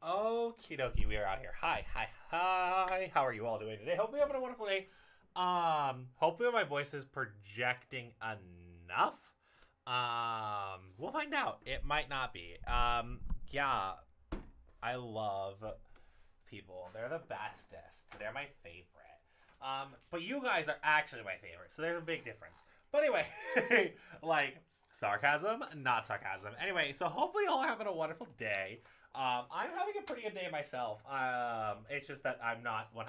Okie dokie, we are out here. Hi, hi, hi. How are you all doing today? Hopefully you're having a wonderful day. Hopefully my voice is projecting enough. We'll find out. It might not be. Yeah, I love people. They're the bestest. They're my favorite. But you guys are actually my favorite, so there's a big difference. But anyway, like sarcasm, not sarcasm. Anyway, so hopefully you're all having a wonderful day. I'm having a pretty good day myself. It's just that I'm not 100%,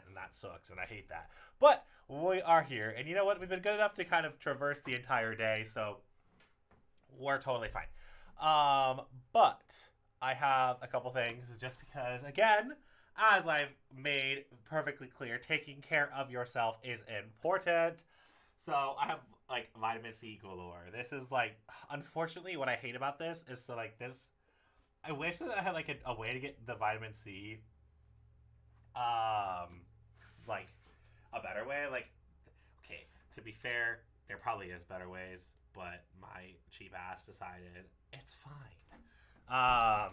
and that sucks, and I hate that. But we are here, and you know what? We've been good enough to kind of traverse the entire day, so we're totally fine. But I have a couple things just because, again, as I've made perfectly clear, taking care of yourself is important. So I have like vitamin C galore. This is like, unfortunately, what I hate about this is so like this. I wish that I had like a way to get the vitamin C, um, like a better way. Like, okay, to be fair, there probably is better ways, but my cheap ass decided it's fine.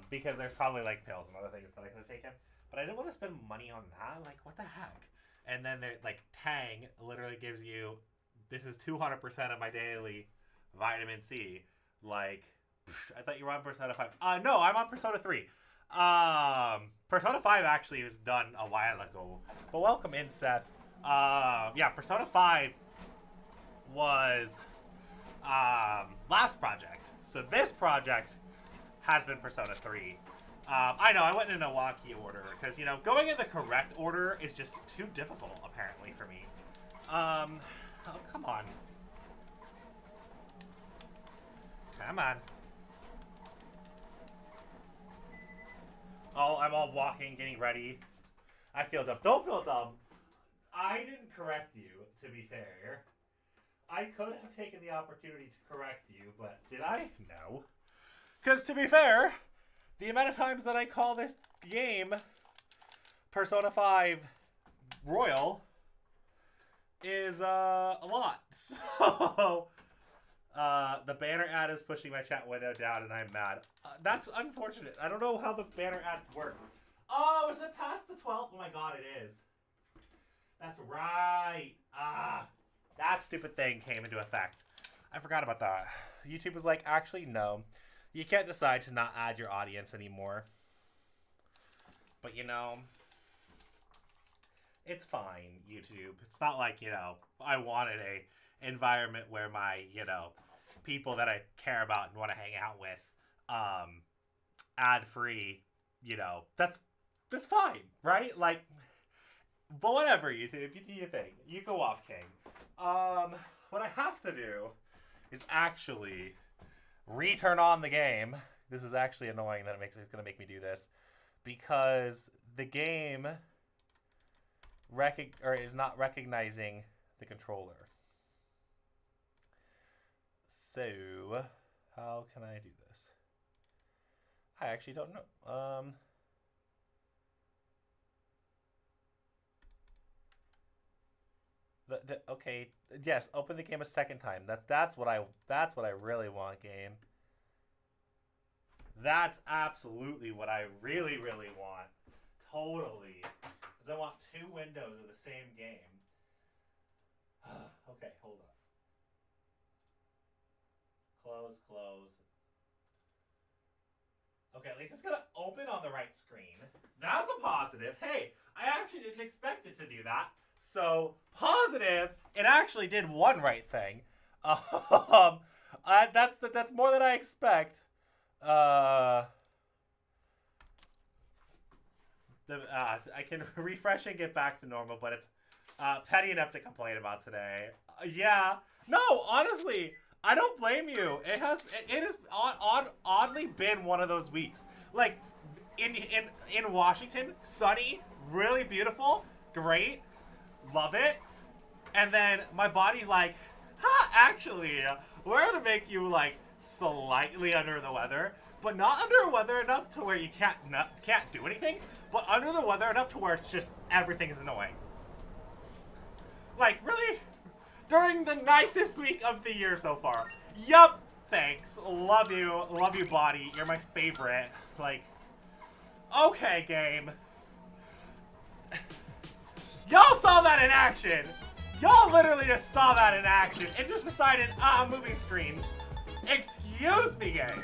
Because there's probably like pills and other things that I could have taken, but I didn't want to spend money on that. Like, what the heck? And then there, like Tang literally gives you this is 200% of my daily vitamin C. Like, I thought you were on Persona 5. No, I'm on Persona 3. Persona 5 actually was done a while ago. But welcome in, Seth. Yeah, Persona 5 was last project. So this project has been Persona 3. I know, I went in a wonky order because, you know, going in the correct order is just too difficult, apparently, for me. Oh, come on. Come on. Oh, I'm all walking, getting ready. I feel dumb. Don't feel dumb. I didn't correct you, to be fair. I could have taken the opportunity to correct you, but did I? No. Because, to be fair, the amount of times that I call this game Persona 5 Royal is a lot. So, the banner ad is pushing my chat window down, and I'm mad. That's unfortunate. I don't know how the banner ads work. Oh, is it past the 12th? Oh my god, it is. That's right. That stupid thing came into effect. I forgot about that. YouTube was like, actually, no. You can't decide to not add your audience anymore. But, you know, it's fine, YouTube. It's not like, you know, I wanted a environment where my, you know, people that I care about and want to hang out with, ad free, you know, that's fine, right? Like, but whatever, YouTube, you do your thing. You go off, King. What I have to do is actually return on the game. This is actually annoying that it's going to make me do this because the game is not recognizing the controller. So, how can I do this? I actually don't know. Okay, yes, open the game a second time. That's what I really want, game. That's absolutely what I really want. Totally. Because I want two windows of the same game. Okay, hold on. Close. Okay, at least it's gonna open on the right screen. That's a positive. Hey, I actually didn't expect it to do that. So, positive, it actually did one right thing. That's more than I expect. I can refresh and get back to normal, but it's petty enough to complain about today. Yeah. No, honestly, I don't blame you. It has oddly been one of those weeks. Like in Washington, sunny, really beautiful, great, love it. And then my body's like, actually, we're gonna make you like slightly under the weather, but not under the weather enough to where you can't do anything, but under the weather enough to where it's just everything is annoying. Like, really? During the nicest week of the year so far. Yup. Thanks. Love you, body. You're my favorite. Like, Okay, game. Y'all saw that in action. Y'all literally just saw that in action and just decided, moving screens. Excuse me, game.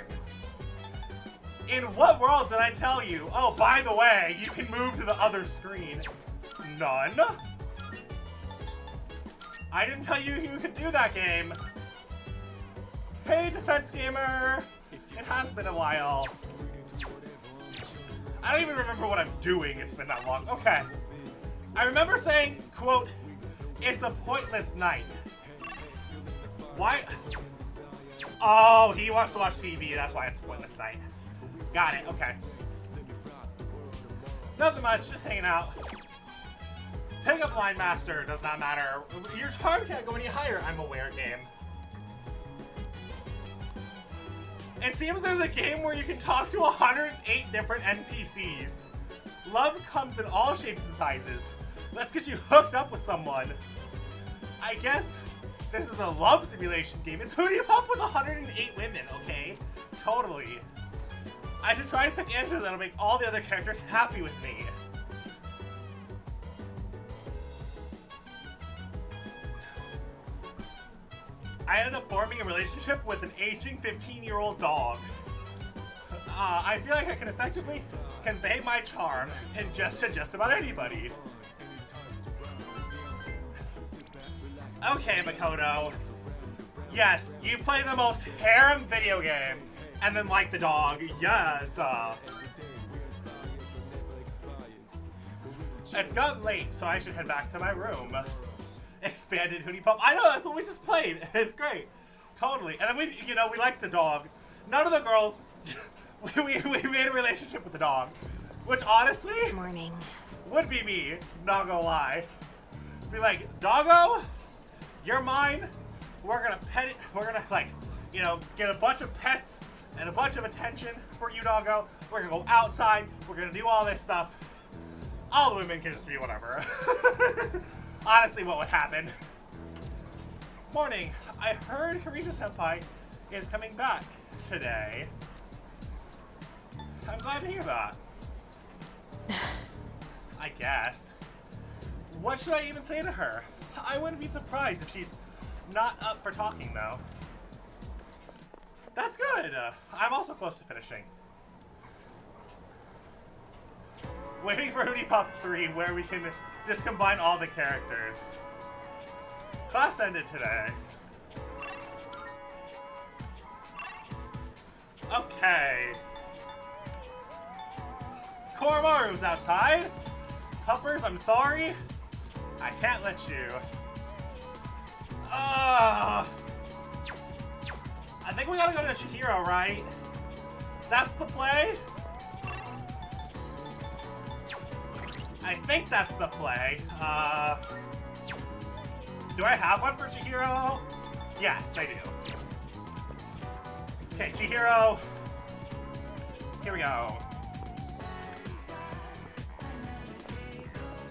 In what world did I tell you? Oh, by the way, you can move to the other screen. None. I didn't tell you you could do that, game. Hey, Defense Gamer. It has been a while. I don't even remember what I'm doing. It's been that long. Okay. I remember saying, quote, it's a pointless night. Why? Oh, he wants to watch TV. That's why it's a pointless night. Got it. Okay. Nothing much. Just hanging out. Pick up Line Master. Does not matter. Your charm can't go any higher. I'm aware, game. It seems there's a game where you can talk to 108 different NPCs. Love comes in all shapes and sizes. Let's get you hooked up with someone. I guess this is a love simulation game. It's Hootie Hop with 108 women, okay? Totally. I should try to pick answers that'll make all the other characters happy with me. I ended up forming a relationship with an aging 15-year-old dog. I feel like I can effectively convey my charm to just about anybody. Okay, Makoto. Yes, you play the most harem video game, and then like the dog. Yes. It's gotten late, so I should head back to my room. Expanded Hootie Pop. I know, that's what we just played. It's great. Totally. And then we like the dog. None of the girls, we made a relationship with the dog. Which honestly, Morning. would be me, not gonna lie. Be like, doggo, you're mine. We're gonna pet it. We're gonna get a bunch of pets and a bunch of attention for you, doggo. We're gonna go outside. We're gonna do all this stuff. All the women can just be whatever. Honestly, what would happen? Morning. I heard Kirijo-senpai is coming back today. I'm glad to hear that. I guess. What should I even say to her? I wouldn't be surprised if she's not up for talking, though. That's good. I'm also close to finishing. Waiting for Hootie Pop 3, where we can just combine all the characters. Class ended today. Okay. Koromaru's outside. Puppers, I'm sorry. I can't let you. I think we gotta go to Chihiro, right? That's the play? I think that's the play. Do I have one for Chihiro? Yes, I do. Okay, Chihiro. Here we go.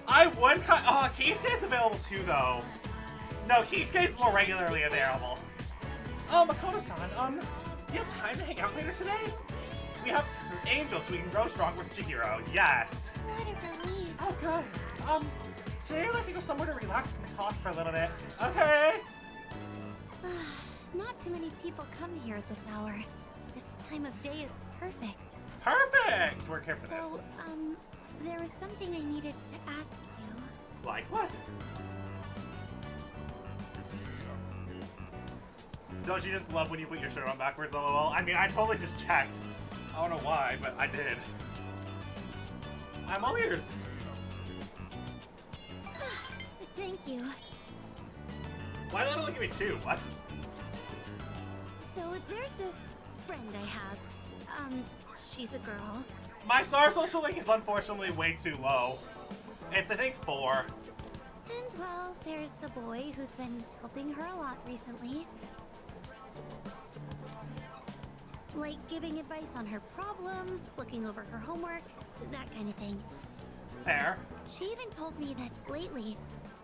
I would cut. Oh, Kisuke's available too, though. No, Kisuke's more regularly available. Oh, Makoto-san, do you have time to hang out later today? We have Angel, so we can grow strong with Chihiro. Yes. What a relief. Oh, good. Today I'd like to go somewhere to relax and talk for a little bit. Okay. Not too many people come here at this hour. This time of day is perfect. Perfect. We're here for this. So, there was something I needed to ask you. Like what? Don't you just love when you put your shirt on backwards, lol? I mean, I totally just checked. I don't know why, but I did. I'm all ears. Thank you. Why did it only give me two? What? So, there's this friend I have. She's a girl. My star social link is unfortunately way too low. It's, I think, 4. And, well, there's the boy who's been helping her a lot recently. Like giving advice on her problems, looking over her homework, that kind of thing. Fair. She even told me that lately,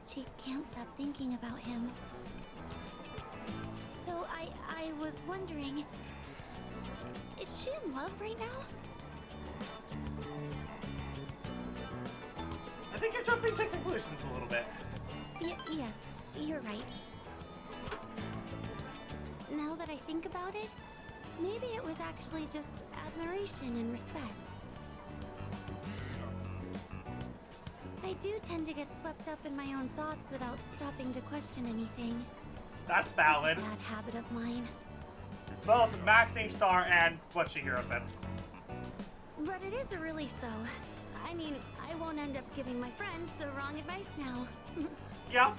she can't stop thinking about him. So I was wondering, is she in love right now? think you're jumping to conclusions a little bit. Yes, you're right. Now that I think about it, maybe it was actually just admiration and respect. I do tend to get swept up in my own thoughts without stopping to question anything. That's valid. It's a bad habit of mine. Both Maxing Star and what Chihiro said. But it is a relief, though. I mean, I won't end up giving my friend the wrong advice now. Yeah.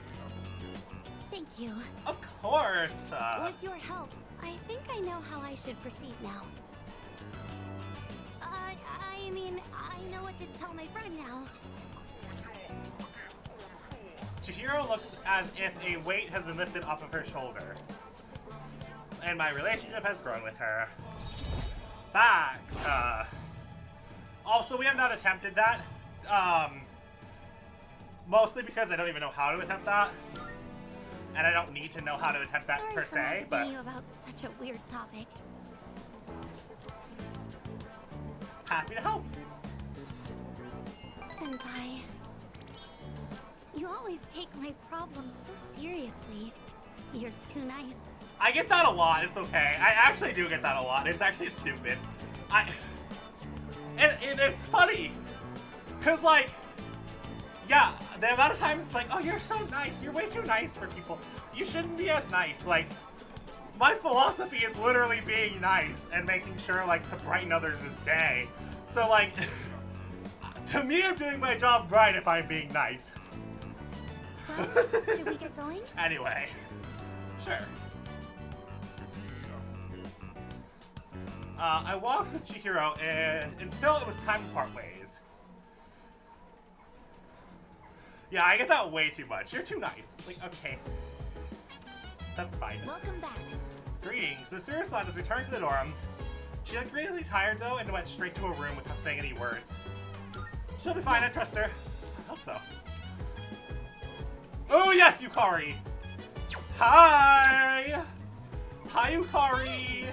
Thank you. Of course. With your help, I think I know how I should proceed now. I mean, I know what to tell my friend now. Chihiro looks as if a weight has been lifted off of her shoulder. And my relationship has grown with her. Facts. Also, we have not attempted that. Mostly because I don't even know how to attempt that. And I don't need to know how to attempt that per se, but... Sorry for asking you about such a weird topic. Happy to help. Senpai, you always take my problems so seriously. You're too nice. I get that a lot. It's okay. I actually do get that a lot. It's actually stupid. And it's funny. Because, like, yeah, the amount of times it's like, oh, you're so nice. You're way too nice for people. You shouldn't be as nice. Like, my philosophy is literally being nice and making sure, like, to brighten others' day. So, like, to me, I'm doing my job right if I'm being nice. Well, should we get going? Anyway, sure. I walked with Chihiro until it was time to part ways. Yeah, I get that way too much. You're too nice. Like, okay. That's fine. Welcome back. Greetings. Mitsuru-san has returned to the dorm. She looked really tired, though, and went straight to her room without saying any words. She'll be fine, I trust her. I hope so. Oh, yes, Yukari! Hi! Hi, Yukari!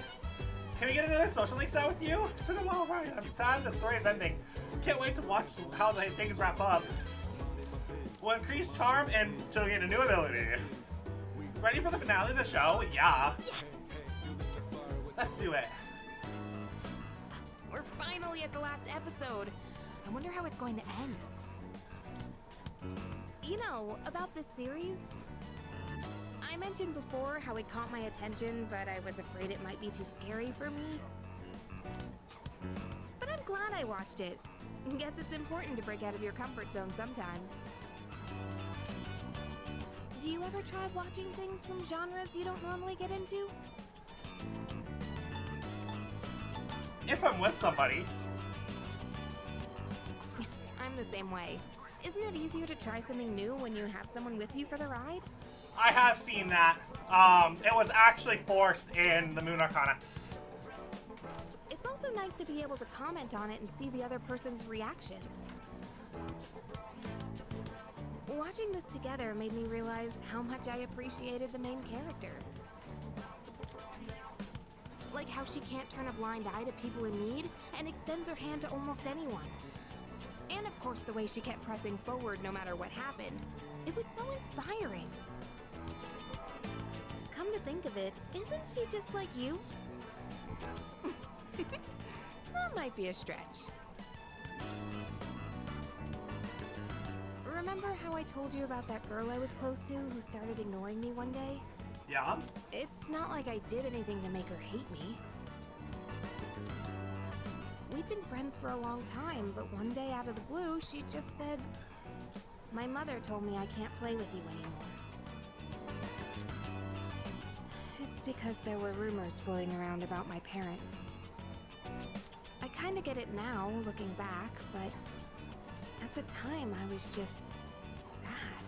Can we get another social links now with you? It's been a while, right? I'm sad the story is ending. Can't wait to watch how the things wrap up. We'll increase charm and she'll get a new ability. Ready for the finale of the show? Yeah. Yes! Let's do it. We're finally at the last episode. I wonder how it's going to end. You know, about this series, I mentioned before how it caught my attention, but I was afraid it might be too scary for me. But I'm glad I watched it. Guess it's important to break out of your comfort zone sometimes. Do you ever try watching things from genres you don't normally get into? If I'm with somebody. I'm the same way. Isn't it easier to try something new when you have someone with you for the ride? I have seen that. It was actually forced in the Moon Arcana. It's also nice to be able to comment on it and see the other person's reaction. Watching this together made me realize how much I appreciated the main character. Like how she can't turn a blind eye to people in need and extends her hand to almost anyone. And of course the way she kept pressing forward no matter what happened. It was so inspiring. Come to think of it, isn't she just like you? That might be a stretch. Remember how I told you about that girl I was close to who started ignoring me one day? Yeah? It's not like I did anything to make her hate me. We've been friends for a long time, but one day out of the blue, she just said, "My mother told me I can't play with you anymore." It's because there were rumors floating around about my parents. I kinda get it now, looking back, but at the time I was just sad.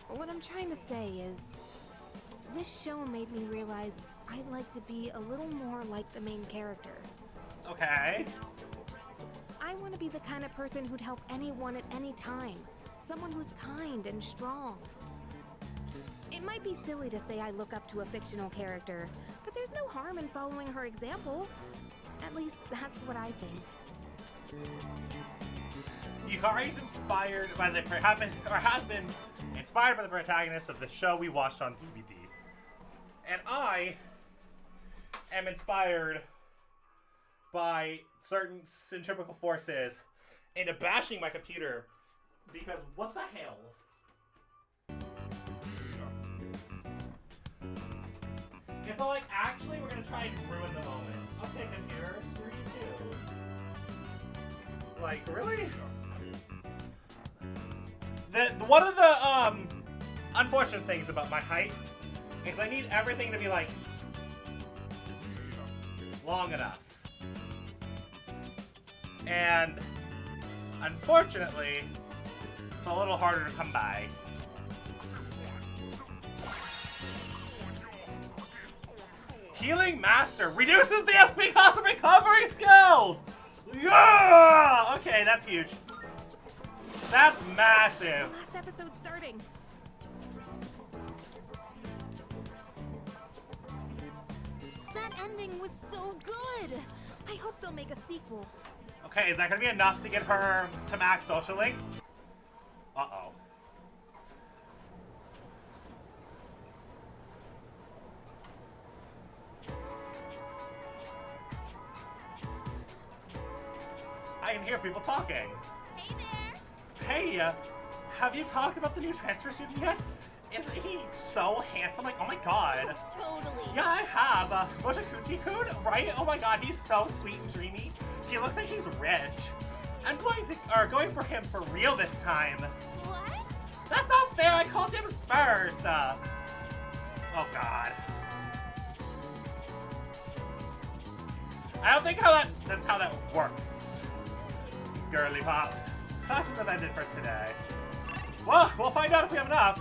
What I'm trying to say is, this show made me realize I'd like to be a little more like the main character. Okay. I want to be the kind of person who'd help anyone at any time. Someone who's kind and strong. It might be silly to say I look up to a fictional character, but there's no harm in following her example. At least that's what I think. Yukari is inspired by the has been inspired by the protagonist of the show we watched on DVD, and I am inspired by certain centrifugal forces into bashing my computer because what the hell? It's all like, actually, we're gonna try and ruin the moment. Okay, computer, screw you too. Like, really? One of the unfortunate things about my height is I need everything to be like long enough. And unfortunately, it's a little harder to come by. Healing Master reduces the SP cost of recovery skills! Yeah! Okay, that's huge. That's massive. Last episode starting. That ending was so good. I hope they'll make a sequel. Okay, is that gonna be enough to get her to max social link? Uh-oh. I can hear people talking. Hey there. Hey, have you talked about the new transfer student yet? Isn't he so handsome? Like, oh my god. Totally. Yeah, I have. Mochikutsu-kun, right? Oh my god, he's so sweet and dreamy. He looks like he's rich. I'm going for him for real this time. What? That's not fair, I called him first. Oh god. I don't think that's how that works. Girly pops. Class is ended for today. Well, we'll find out if we have enough.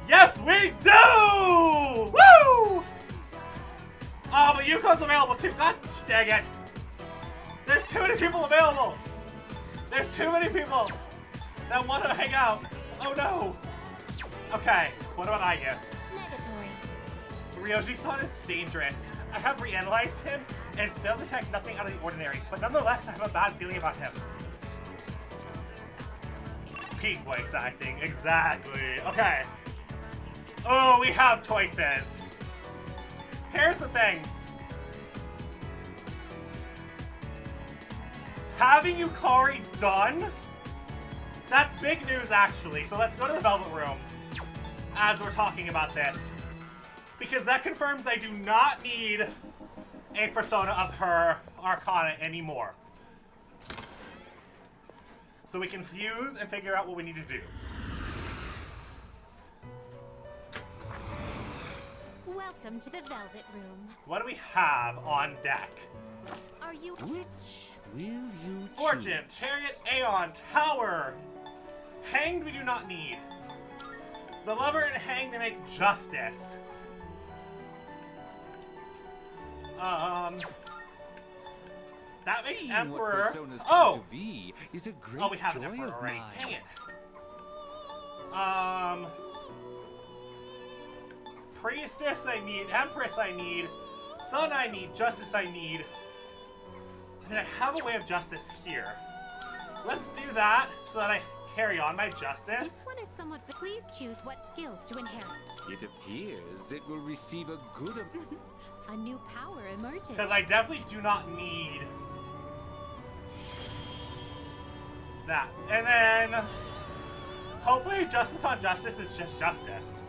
Yes, we do! Woo! Oh, but Yuko's available too. God dang it. There's too many people available. There's too many people that want to hang out. Oh no. Okay, what about Aigis? Negatory. Ryoji-san is dangerous. I have reanalyzed him and still detect nothing out of the ordinary, but nonetheless, I have a bad feeling about him. Peak voice acting, exactly. Okay. Oh, we have choices. Here's the thing. Having Yukari done? That's big news, actually. So let's go to the Velvet Room as we're talking about this. Because that confirms I do not need a persona of her Arcana anymore. So we can fuse and figure out what we need to do. Welcome to the Velvet Room. What do we have on deck? Are you... Which will you Fortune, Chariot, Aeon, Tower. Hanged we do not need. The Lover and Hanged to make justice. That makes Seeing Emperor. what personas come Oh! to be is a great Oh, we have an joy Emperor of already. mine. Dang it. Priestess I need, Empress I need, Sun I need, Justice I need. And I have a way of justice here. Let's do that so that I carry on my justice. This one is somewhat... Please choose what skills to inherit. It appears it will receive a good... A new power emerges. Because I definitely do not need that. And then, hopefully justice on justice is just justice.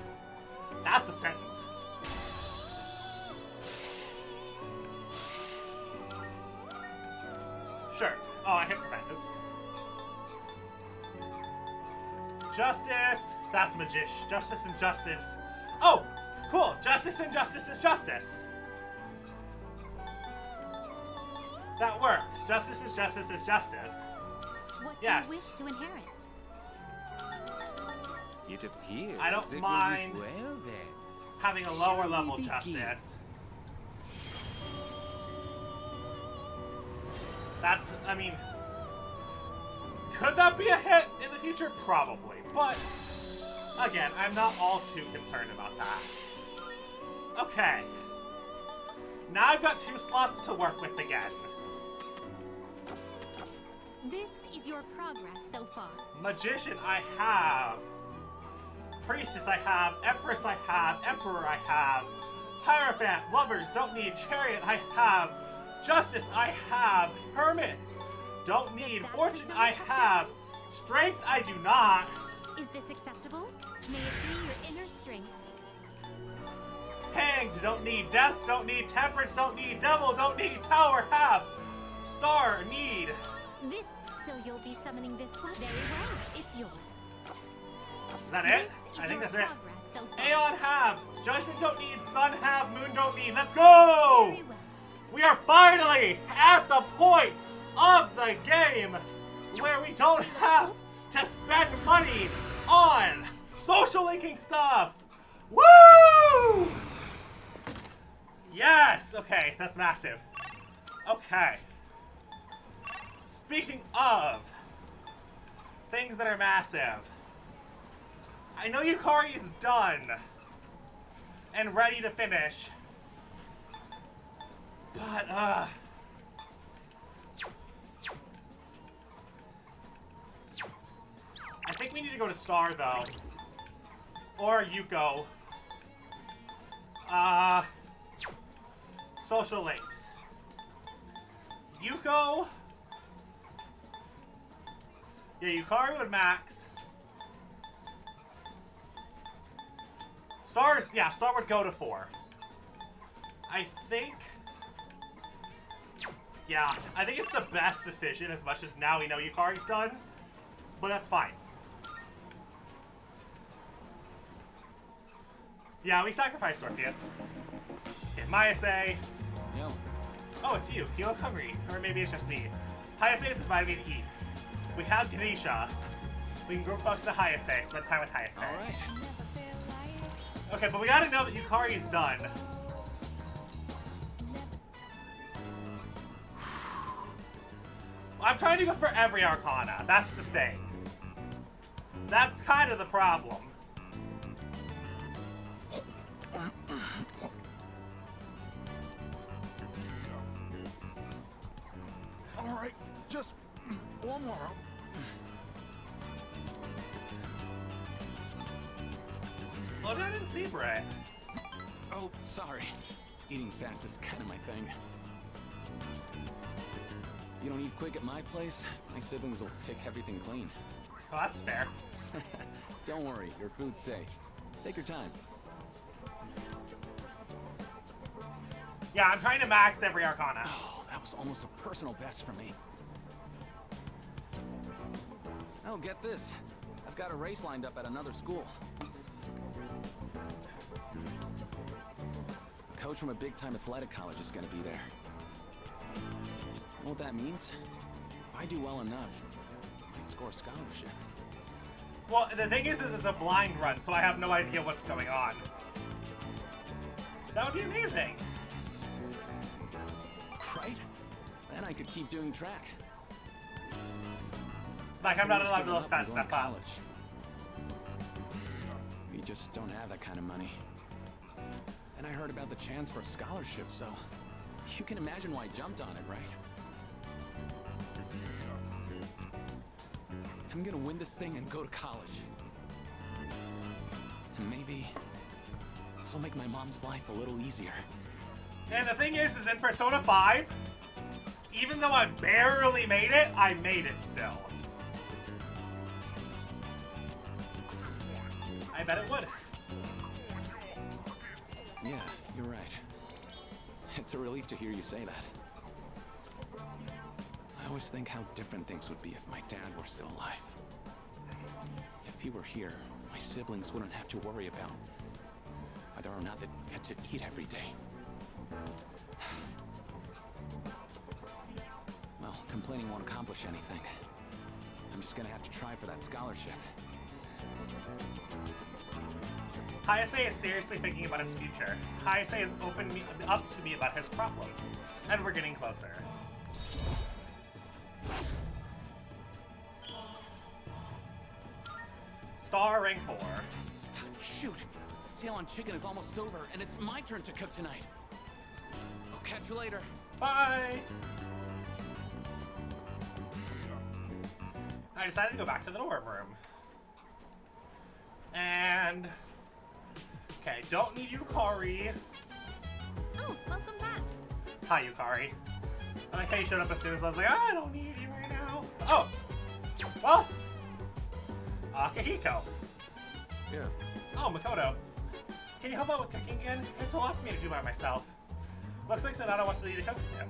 That's a sentence. Sure. Oh, I hit prevent. Oops. Justice. That's magician. Justice and justice. Oh, cool. Justice and justice is justice. That works. Justice is justice is justice. What Yes. do you wish to inherit? It appears I don't it mind. will well then. Having a lower Shall we level begin? justice. That's, I mean, could that be a hit in the future? Probably. But, again, I'm not all too concerned about that. Okay. Now I've got 2 slots to work with again. This is your progress so far. Magician, I have. Priestess, I have. Empress, I have. Emperor, I have. Hierophant, lovers, don't need. Chariot, I have. Justice, I have. Hermit, don't need. Fortune, I have. Strength, I do not. Is this acceptable? May it be your inner strength. Hanged, don't need. Death, don't need. Temperance, don't need. Devil, don't need. Tower, have. Star, need. This, so you'll be summoning this one? Very well, it's yours. Is that it? This I is think your that's it. progress so far. Aeon, have. Judgment, don't need. Sun, have. Moon, don't need. Let's go! Very well. We are finally at the point of the game where we don't have to spend money on social linking stuff. Woo! Yes! Okay, that's massive. Okay. Speaking of things that are massive, I know Yukari is done and ready to finish. But, I think we need to go to Star, though. Or Yuko. Social links. Yuko. Yeah, Yukari would max. Stars, yeah, Star would go to 4. I think... Yeah, I think it's the best decision as much as now we know Yukari's done. But that's fine. Yeah, we sacrificed Orpheus. Okay, Mayase. No. Oh, it's you. You look hungry. Or maybe it's just me. Hayase has provided me to eat. We have Ganesha. We can grow closer to Hayase, spend time with Hayase. Alright. Okay, but we gotta know that Yukari's done. I'm trying to go for every Arcana. That's the thing. That's kind of the problem. Alright, just one more. Slow down and see, Brett. Oh, sorry. Eating fast is kind of my thing. You don't eat quick at my place? My siblings will pick everything clean. Well, that's fair. Don't worry, your food's safe. Take your time. Yeah, I'm trying to max every Arcana. Oh, that was almost a personal best for me. Oh, get this. I've got a race lined up at another school. A coach from a big-time athletic college is gonna be there. You know what that means? If I do well enough, I might score a scholarship. Well, the thing is it's a blind run, so I have no idea what's going on. That would be amazing. Right? Then I could keep doing track. Like, I'm not Pretty much allowed to given look up that on going stuff to up. college. We just don't have that kind of money. And I heard about the chance for a scholarship, so you can imagine why I jumped on it, right? I'm gonna win this thing and go to college. And maybe this will make my mom's life a little easier. And the thing is in Persona 5, even though I barely made it, I made it still. I bet it would. Yeah, you're right. It's a relief to hear you say that. I always think how different things would be if my dad were still alive. If he were here, my siblings wouldn't have to worry about whether or not they'd get to eat every day. Well, complaining won't accomplish anything. I'm just gonna have to try for that scholarship. Hayase is seriously thinking about his future. Hayase has opened up to me about his problems, and we're getting closer. Star rank 4. Shoot! The sale on chicken is almost over, and it's my turn to cook tonight. I'll catch you later. Bye! I decided to go back to the dorm room. And... Okay, don't need Yukari. Oh, welcome back. Hi, Yukari. I like how you showed up as soon as I was like, I don't need you right now. Oh! Well... Akihiko. Yeah. Oh, Makoto. Can you help out with cooking again? It's a lot for me to do by myself. Looks like Sonata wants to eat a cook with him.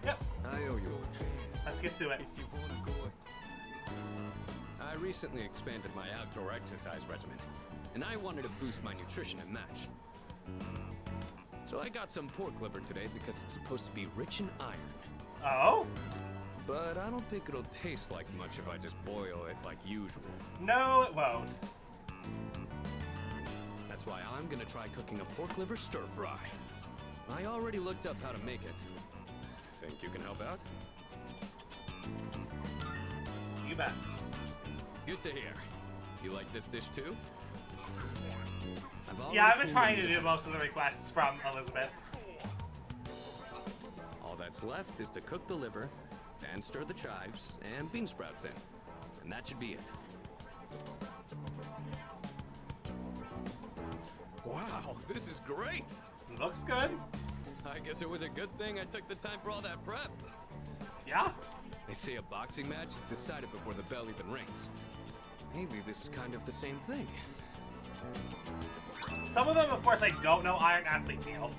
Yep, I owe you. let's get to it. If you wanna go. I recently expanded my outdoor exercise regimen, and I wanted to boost my nutrition and match. So I got some pork liver today because it's supposed to be rich in iron. Oh? But I don't think it'll taste like much if I just boil it like usual. No, it won't. That's why I'm gonna try cooking a pork liver stir fry. I already looked up how to make it. Think you can help out? You bet. Good to hear. You like this dish too? Yeah, I've been trying to do most of the requests from Elizabeth. All that's left is to cook the liver, and stir the chives and bean sprouts in. And that should be it. Wow, this is great! Looks good. I guess it was a good thing I took the time for all that prep. Yeah. They say a boxing match is decided before the bell even rings. Maybe this is kind of the same thing. Some of them, of course, I don't know Iron Athlete Neil.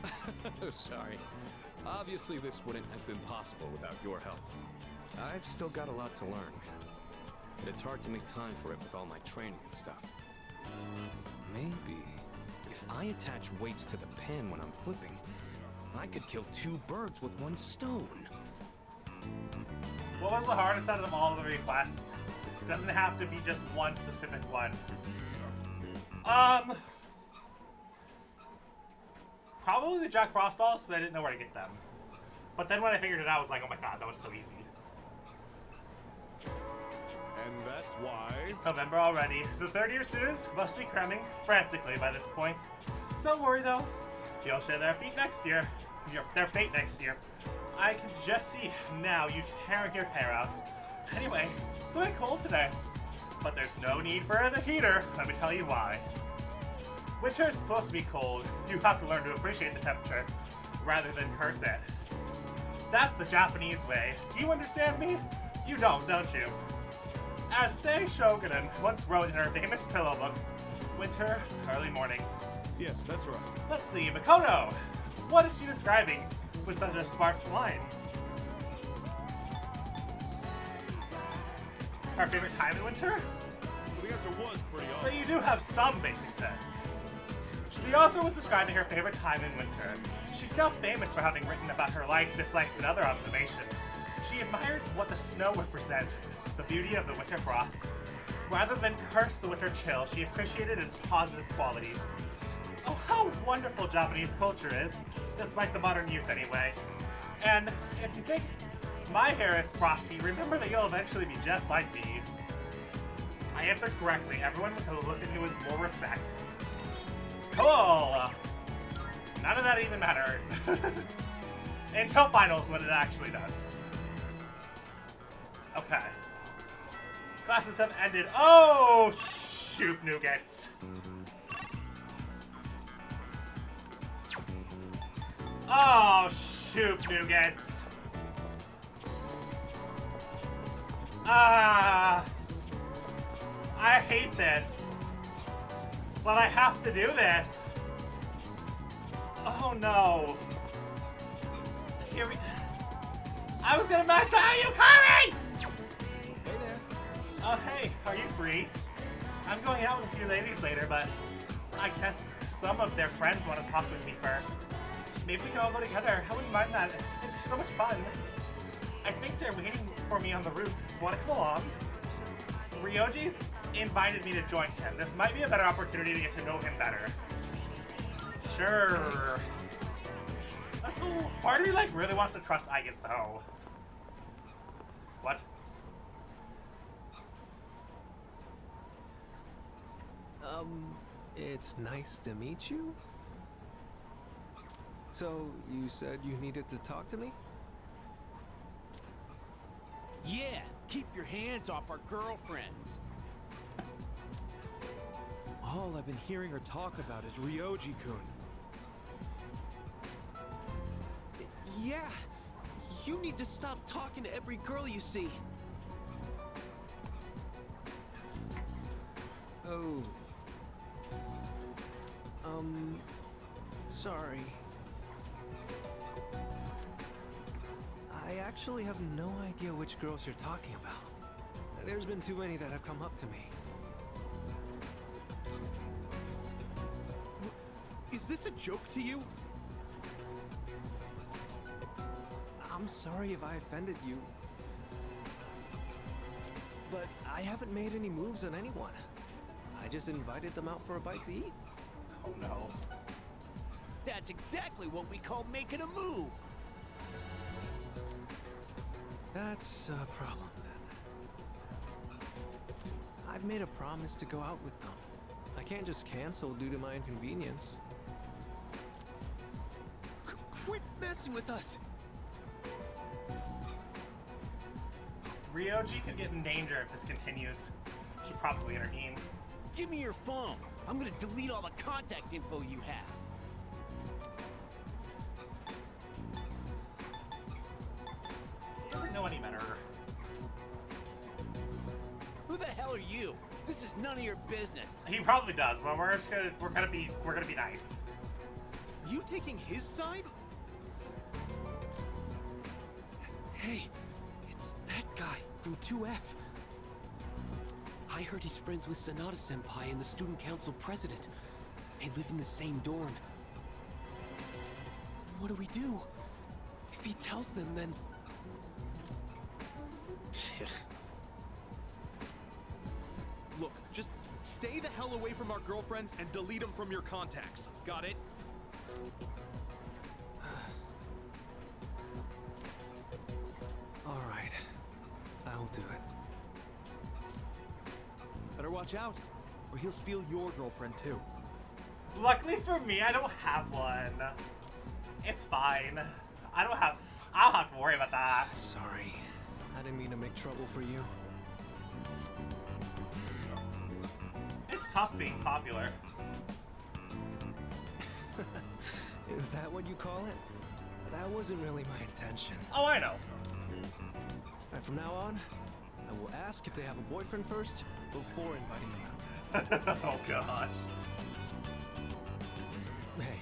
Oh, sorry. Obviously, this wouldn't have been possible without your help. I've still got a lot to learn. But it's hard to make time for it with all my training and stuff. Maybe if I attach weights to the pan when I'm flipping, I could kill 2 birds with 1 stone. What was the hardest out of all the requests? Doesn't have to be just one specific one. Probably the Jack Frost dolls, because I didn't know where to get them. But then when I figured it out, I was like, oh my god, that was so easy. And that's why... It's November already. The third-year students must be cramming frantically by this point. Don't worry though, you'll share their fate next year. Their fate next year. I can just see now you tearing your hair out. Anyway, it's a bit cold today. But there's no need for the heater, let me tell you why. Winter is supposed to be cold. You have to learn to appreciate the temperature, rather than curse it. That's the Japanese way. Do you understand me? You don't you? As Sei Shogunin once wrote in her famous pillow book, Winter Early Mornings. Yes, that's right. Let's see, Makoto! What is she describing with such a sparse line? Her favorite time in winter? Well, the answer was pretty So obvious. you do have some basic sense. The author was describing her favorite time in winter. She's now famous for having written about her likes, dislikes, and other observations. She admires what the snow represents, the beauty of the winter frost. Rather than curse the winter chill, she appreciated its positive qualities. Oh, how wonderful Japanese culture is, despite the modern youth anyway. And if you think my hair is frosty, remember that you'll eventually be just like me. I answered correctly. Everyone will look at you with more respect. Cool! None of that even matters. Until finals, when it actually does. Okay. Classes have ended. Oh, shoot, nougats. Oh, shoot, nougats. I hate this. But I have to do this. Oh no. Here we... I was gonna max out Yukari! Hey there. Oh hey, are you free? I'm going out with a few ladies later, but I guess some of their friends want to talk with me first. Maybe we can all go together. I wouldn't mind that. It'd be so much fun. I think they're waiting for me on the roof. Want to come along? Ryoji's invited me to join him. This might be a better opportunity to get to know him better. Sure. That's cool. Part of me like really wants to trust Aigis though. What? It's nice to meet you. So, you said you needed to talk to me? Yeah, keep your hands off our girlfriends. All I've been hearing her talk about is Ryoji-kun. Yeah, you need to stop talking to every girl you see. Oh. Sorry. I actually have no idea which girls you're talking about. There's been too many that have come up to me. Is this a joke to you? I'm sorry if I offended you. But I haven't made any moves on anyone. I just invited them out for a bite to eat. Oh no. That's exactly what we call making a move. That's a problem then. I've made a promise to go out with them. I can't just cancel due to my inconvenience. Quit messing with us! Ryoji could get in danger if this continues. Should probably intervene. Give me your phone. I'm gonna delete all the contact info you have. He doesn't know any better. Who the hell are you? This is none of your business. He probably does, but we're gonna be nice. You taking his side? Hey, it's that guy from 2F. I heard he's friends with Sanada-senpai and the student council president. They live in the same dorm. What do we do? If he tells them, then... Look, just stay the hell away from our girlfriends and delete them from your contacts. Got it? All right, I'll do it. Better watch out, or he'll steal your girlfriend too. Luckily for me, I don't have one. It's fine. I don't have to worry about that. Sorry, I didn't mean to make trouble for you. It's tough being popular. Is that what you call it? That wasn't really my intention. Oh, I know. Right, from now on, I will ask if they have a boyfriend first before inviting them out. Oh gosh. Hey,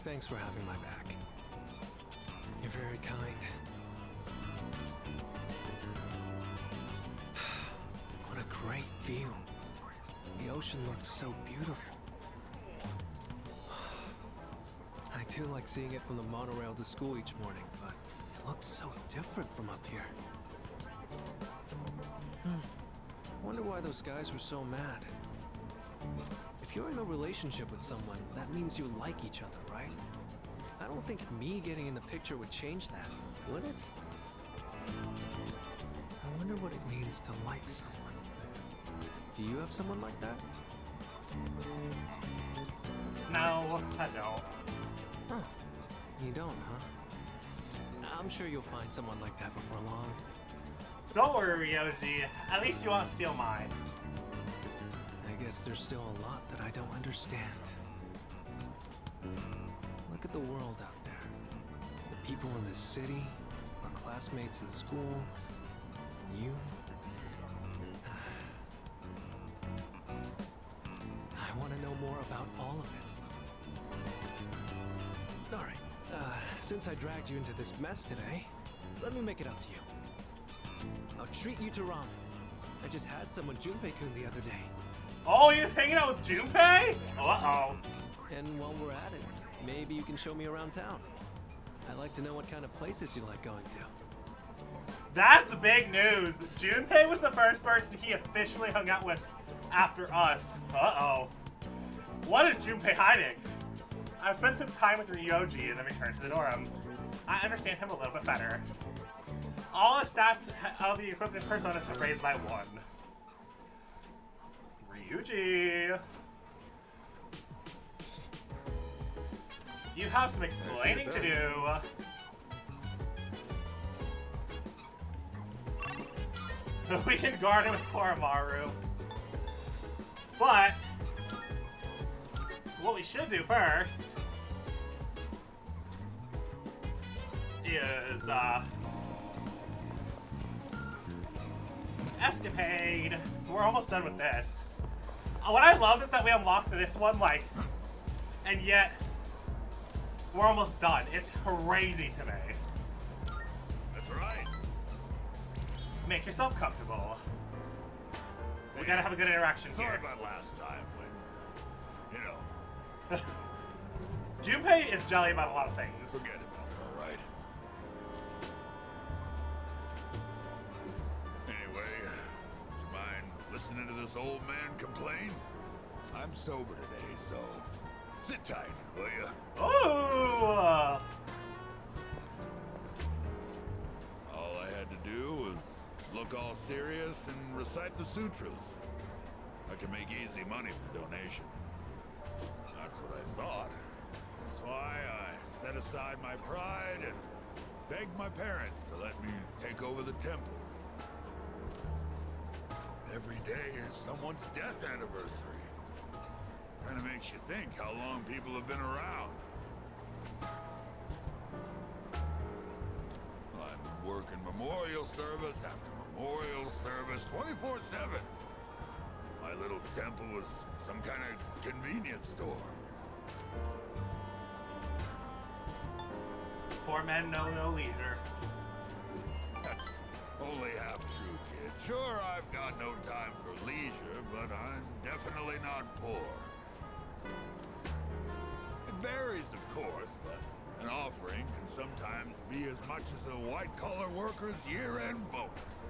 thanks for having my back. You're very kind. What a great view. The ocean looks so beautiful. I do like seeing it from the monorail to school each morning, but it looks so different from up here. Wonder why those guys were so mad. If you're in a relationship with someone, that means you like each other, right? I don't think me getting in the picture would change that, would it? I wonder what it means to like someone. Do you have someone like that? No, I don't. Oh, you don't, huh? I'm sure you'll find someone like that before long. Don't worry, Ryoji. At least you won't steal mine. I guess there's still a lot that I don't understand. Look at the world out there. The people in this city, our classmates in school, you. I want to know more about all of it. All right, since I dragged you into this mess today, let me make it up to you. I'll treat you to ramen. I just had some with Junpei-kun the other day. Oh, he was hanging out with Junpei? Uh-oh. And while we're at it, maybe you can show me around town. I'd like to know what kind of places you like going to. That's big news. Junpei was the first person he officially hung out with after us. Uh-oh. What is Junpei hiding? I've spent some time with Ryoji and then returned to the dorm. I understand him a little bit better. All the stats of the equivalent personas have raised by 1. Ryuji. You have some explaining to do. We can guard it with Koromaru. But what we should do first is escapade. We're almost done with this. What I love is that we unlocked this one, like, and yet we're almost done. It's crazy to me. That's right. Make yourself comfortable. We gotta have a good interaction Sorry here. about last time when, you know, Junpei is jelly about a lot of things. forget about it, all right? Anyway, would you mind listening to this old man complain? I'm sober today, so sit tight, will ya? Ooh! All I had to do was look all serious and recite the sutras. I can make easy money from donations. That's what I thought. That's why I set aside my pride and begged my parents to let me take over the temple. Every day is someone's death anniversary. Kinda makes you think how long people have been around. I'm working memorial service after memorial service 24/7. My little temple was some kind of convenience store. Poor men know no leisure. That's only half true, kid. Sure, I've got no time for leisure, but I'm definitely not poor. It varies, of course, but an offering can sometimes be as much as a white-collar worker's year-end bonus.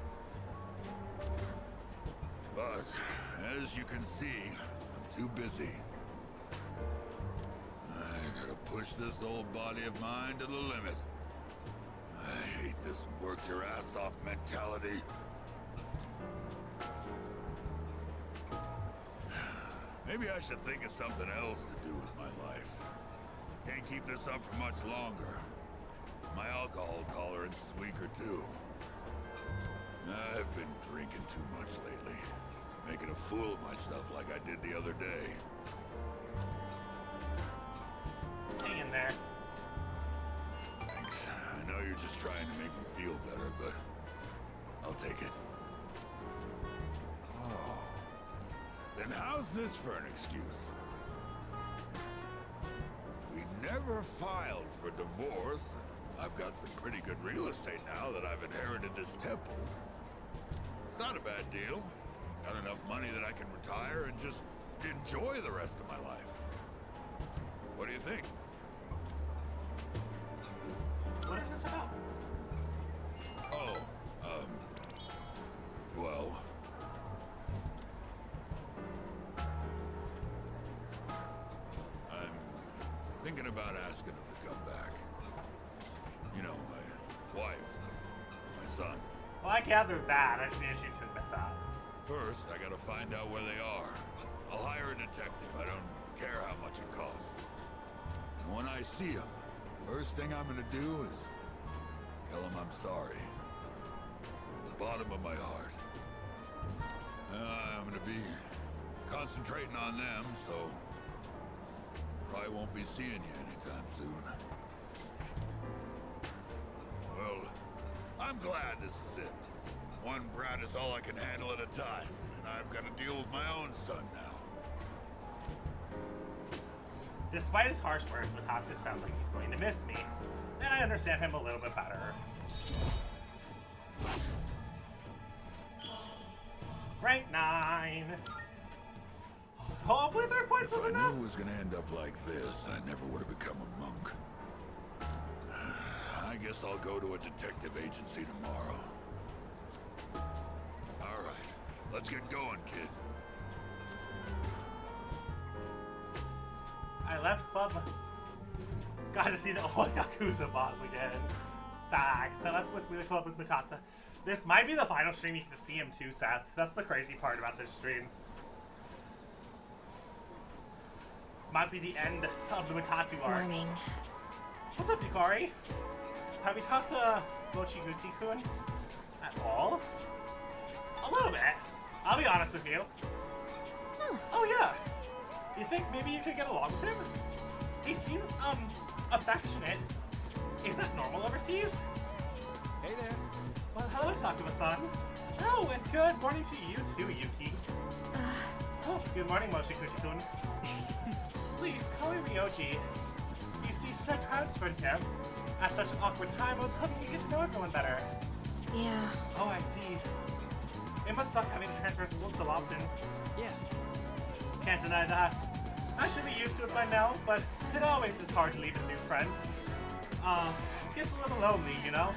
But, as you can see, I'm too busy. I gotta push this old body of mine to the limit. I hate this work-your-ass-off mentality. Maybe I should think of something else to do with my life. Can't keep this up for much longer. My alcohol tolerance is weaker, too. I've been drinking too much lately. Making a fool of myself like I did the other day. Hang in there. Thanks. I know you're just trying to make me feel better, but I'll take it. Oh. Then how's this for an excuse? We never filed for divorce. I've got some pretty good real estate now that I've inherited this temple. It's not a bad deal. Got enough money that I can retire and just enjoy the rest of my life. What do you think? What is this about? Oh, well... I'm thinking about asking him to come back. You know, my wife, my son. Well, I gathered that. I just needed you to admit that. First, I gotta find out where they are. I'll hire a detective. I don't care how much it costs. And when I see him, first thing I'm gonna do is tell him I'm sorry. From the bottom of my heart. I'm gonna be concentrating on them, so probably won't be seeing you anytime soon. Well, I'm glad this is it. One brat is all I can handle at a time, and I've got to deal with my own son now. Despite his harsh words, Matsu sounds like he's going to miss me, and I understand him a little bit better. Rank 9. Hopefully 3 points was If I enough. knew it was going to end up like this, I never would have become a monk. I guess I'll go to a detective agency tomorrow. All right, let's get going, kid. I left club. Got to see the old Yakuza boss again. Facts. I left with the club with Matata. This might be the final stream you get to see him too, Seth. That's the crazy part about this stream. Might be the end of the Matatu arc. Morning. What's up, Yukari? Have you talked to Mochiguchi-kun at all? I'll be honest with you. Oh yeah. You think maybe you could get along with him? He seems, affectionate. Is that normal overseas? Hey there. Well, hello, Takuma-san. Oh, and good morning to you too, Yuki. Oh, good morning, Moshikuchi-kun. Please, call me Ryoji. You see, since I transferred here, at such an awkward time, I was hoping you get to know everyone better. Yeah. Oh, I see. It must suck having to transfer schools so often. Yeah. Can't deny that. I should be used to it by now, but it always is hard to leave with new friends. It gets a little lonely, you know?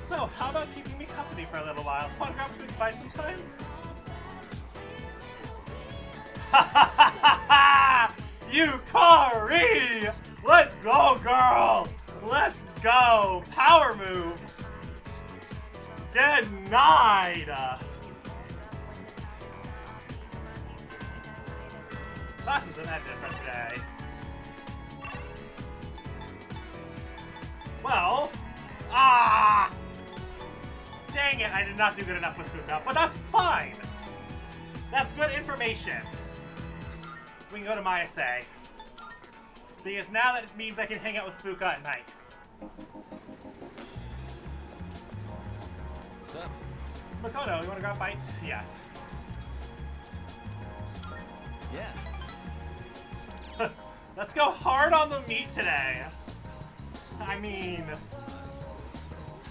So, how about keeping me company for a little while? Want to grab a quick bite sometimes? Ha ha ha ha! Yukari! Let's go, girl! Let's go! Power move! Denied! Classes have ended for today. Well, dang it, I did not do good enough with Fuka, but that's fine! That's good information. We can go to Mayase. Because now that means I can hang out with Fuka at night. What's up? Makoto, you wanna grab bites? Yes. Yeah. Let's go hard on the meat today. I mean,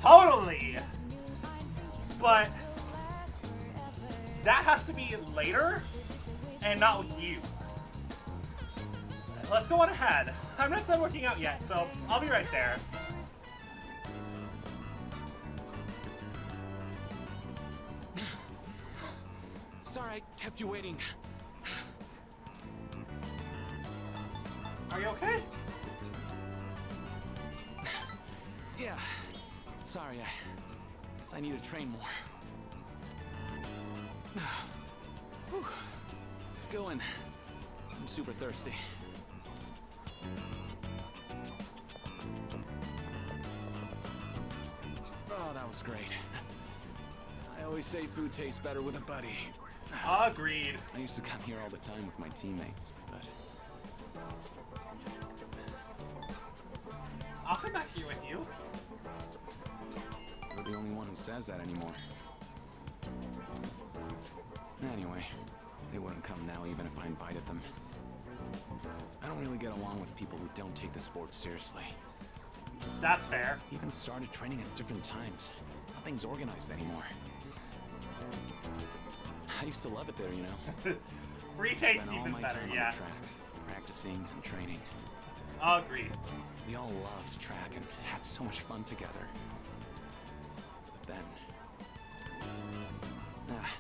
totally. But that has to be later and not with you. Let's go on ahead. I'm not done working out yet, so I'll be right there. Sorry I kept you waiting. Are you okay? Yeah. Sorry, I guess I need to train more. Whew. Let's go in. I'm super thirsty. Oh, that was great. I always say food tastes better with a buddy. Agreed. I used to come here all the time with my teammates, but I'll come back here with you. you're the only one who says that anymore. Anyway, they wouldn't come now even if I invited them. I don't really get along with people who don't take the sport seriously. That's fair. Even started training at different times. Nothing's organized anymore. I used to love it there, you know. Free taste Spent all even my better, time on the yes. track, practicing and training. Agreed. We all loved track and had so much fun together. But then...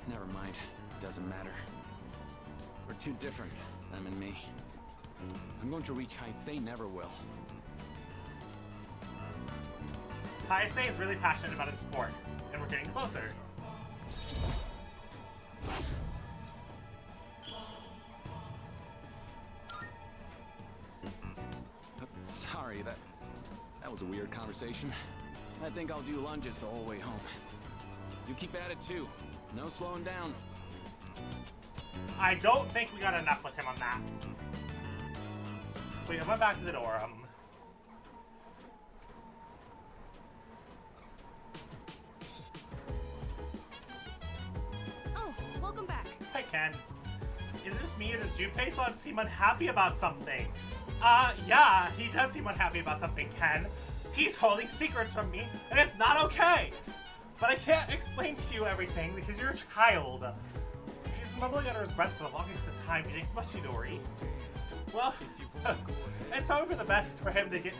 never mind. It doesn't matter. We're too different, them and me. I'm going to reach heights they never will. Hayase is really passionate about his sport, and we're getting closer. Sorry, that was a weird conversation. I think I'll do lunges the whole way home. You keep at it too. No slowing down. I don't think we got enough with him on that. Wait, I went back to the door. Oh, welcome back. Hey, Ken. Is it just me or does Junpei-san seem unhappy about something? Yeah, he does seem unhappy about something, Ken. He's holding secrets from me, and it's not okay! But I can't explain to you everything because you're a child. He's mumbling under his breath for the longest of time. He thinks much Chidori. Well, it's probably for the best for him to get...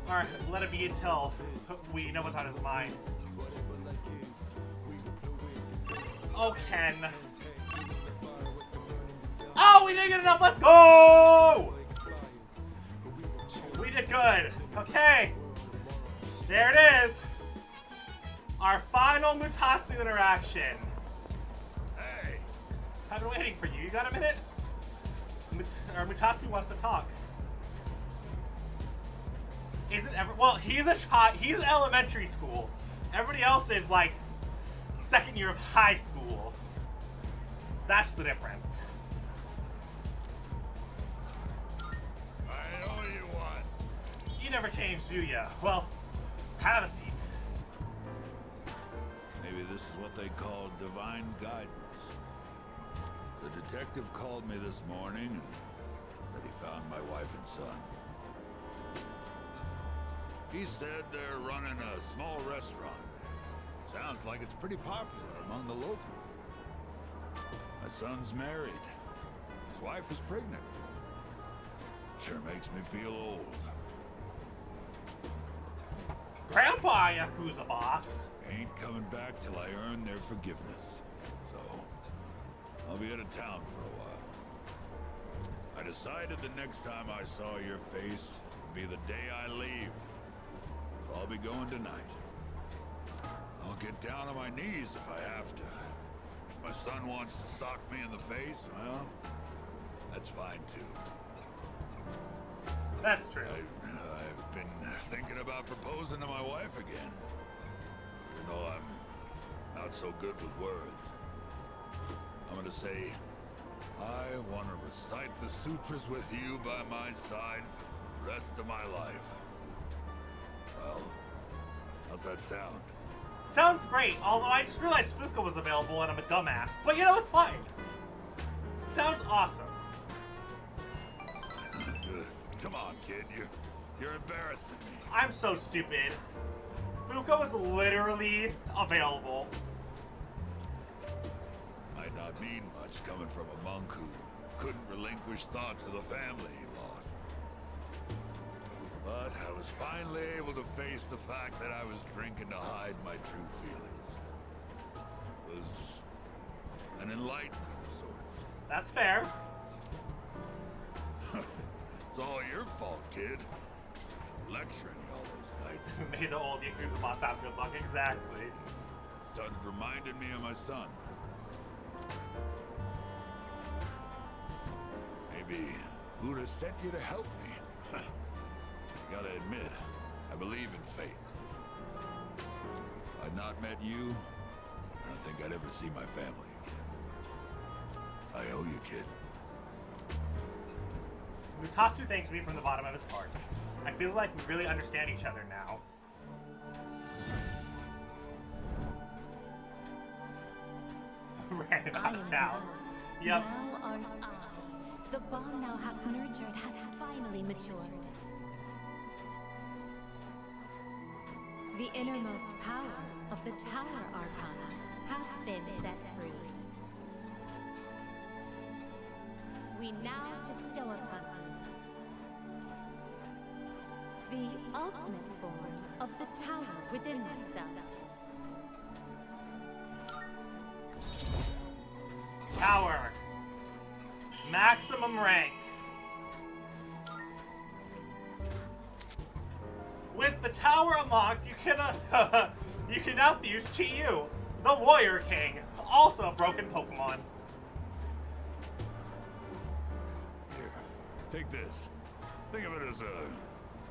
or let it be until we know what's on his mind. Oh, Ken. Oh, we didn't get enough! Let's go! We did good. Okay. There it is. Our final Mutatsu interaction. Hey, I've been waiting for you. You got a minute? Mutatsu wants to talk. Is it ever? Well, he's a child. He's elementary school. Everybody else is like second year of high school. That's the difference. I owe you one. You never changed, do ya? Well, have a seat. Maybe this is what they call divine guidance. The detective called me this morning and said he found my wife and son. He said they're running a small restaurant. Sounds like it's pretty popular among the locals. My son's married. His wife is pregnant. Sure makes me feel old. Grandpa Yakuza boss. Ain't coming back till I earn their forgiveness. So, I'll be out of town for a while. I decided the next time I saw your face would be the day I leave. So I'll be going tonight. I'll get down on my knees if I have to. If my son wants to sock me in the face, well, that's fine too. That's true. I've been thinking about proposing to my wife again. Even though I'm not so good with words. I'm gonna say, I want to recite the sutras with you by my side for the rest of my life. Well, how's that sound? Sounds great, although I just realized Fuka was available and I'm a dumbass. But you know, it's fine. Sounds awesome. Come on, kid. You're embarrassing me. I'm so stupid. Fuka was literally available. Might not mean much coming from a monk who couldn't relinquish thoughts of the family he lost. But I was finally able to face the fact that I was drinking to hide my true feelings. It was an enlightenment of sorts. That's fair. It's all your fault, kid. Lecturing you all those nights. Made the old Yakuza boss have good luck, exactly. Started reminding me of my son. Maybe Buddha sent you to help me. Gotta admit, I believe in fate. If I'd not met you, I don't think I'd ever see my family again. I owe you, kid. Mutatsu thanks me from the bottom of his heart. I feel like we really understand each other now. Ran out of town. Yep. Now art I. The bond thou hast nurtured hath finally matured. The innermost power of the Tower Arcana hath been set free. We now bestow upon thee the ultimate form of the tower within thyself. Tower. Maximum rank. With the tower unlocked, you can now fuse Chi-Yu, the Warrior King, also a broken Pokemon. Here, take this. Think of it as a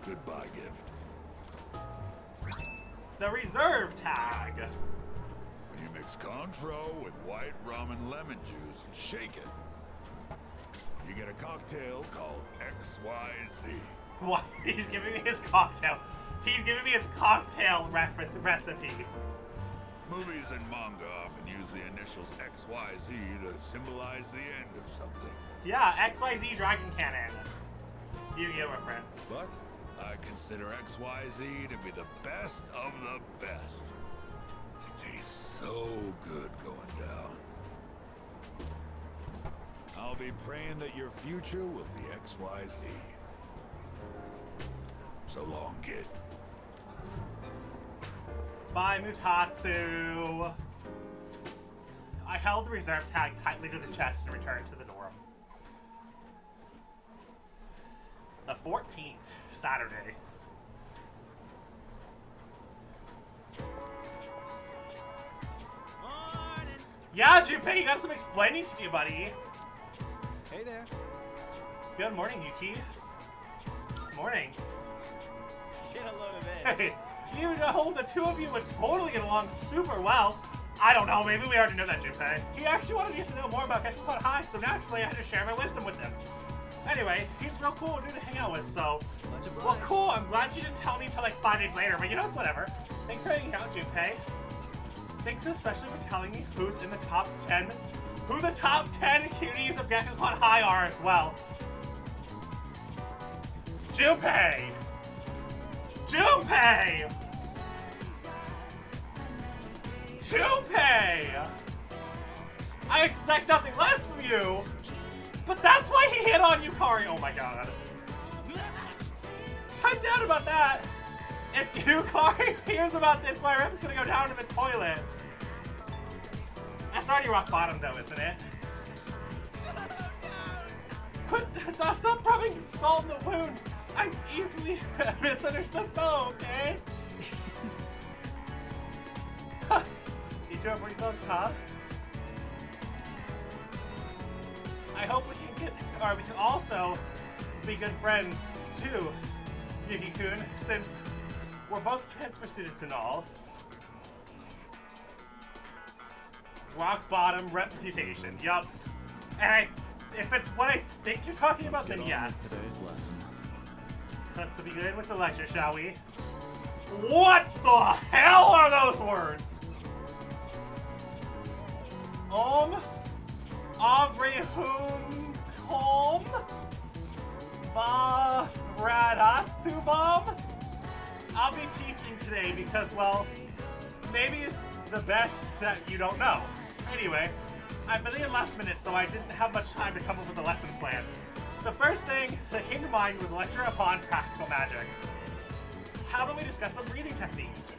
goodbye gift. The Reserve Tag. When you mix Contro with white rum and lemon juice and shake it, you get a cocktail called XYZ. What? He's giving me his cocktail. He's giving me his cocktail recipe. Movies and manga often use the initials XYZ to symbolize the end of something. Yeah, XYZ Dragon Cannon. Yu-Gi-Oh reference. But I consider XYZ to be the best of the best. It tastes so good going down. I'll be praying that your future will be XYZ. So long, kid. Bye, Mutatsu. I held the reserve tag tightly to the chest and returned to the dorm. The 14th, Saturday. Morning. Yeah, Junpei, you got some explaining to do, buddy. Hey there. Good morning, Yuki. Morning. Get a load of it. Hey, you know, the two of you would totally get along super well. I don't know, maybe we already know that, Junpei. He actually wanted to get to know more about Gekko High, so naturally I had to share my wisdom with him. Anyway, he's real cool dude to hang out with, so... Well, cool, I'm glad you didn't tell me until like 5 days later, but you know, whatever. Thanks for hanging out, Junpei. Thanks especially for telling me who's in the top 10... Who the top 10 cuties of Gekko High are as well. Junpei! Junpei! Junpei! I expect nothing less from you! But that's why he hit on Yukari! Oh my god. I'm down about that! If Yukari hears about this, my rip's gonna go down in the toilet. That's already rock bottom though, isn't it? But stop rubbing salt in the wound! I'm easily a misunderstood fellow, okay? You two are pretty close, huh? I hope we can also be good friends too, Yuki-kun, since we're both transfer students and all. Rock bottom reputation, yup. And if it's what I think you're talking about, then yes. Today's lesson. Let's begin with the lecture, shall we? What the hell are those words? Avrihum Kom Ba Radatubam? I'll be teaching today because, well, maybe it's the best that you don't know. Anyway, I'm filling in last minute, so I didn't have much time to come up with a lesson plan. The first thing that came to mind was a lecture upon practical magic. How about we discuss some breathing techniques?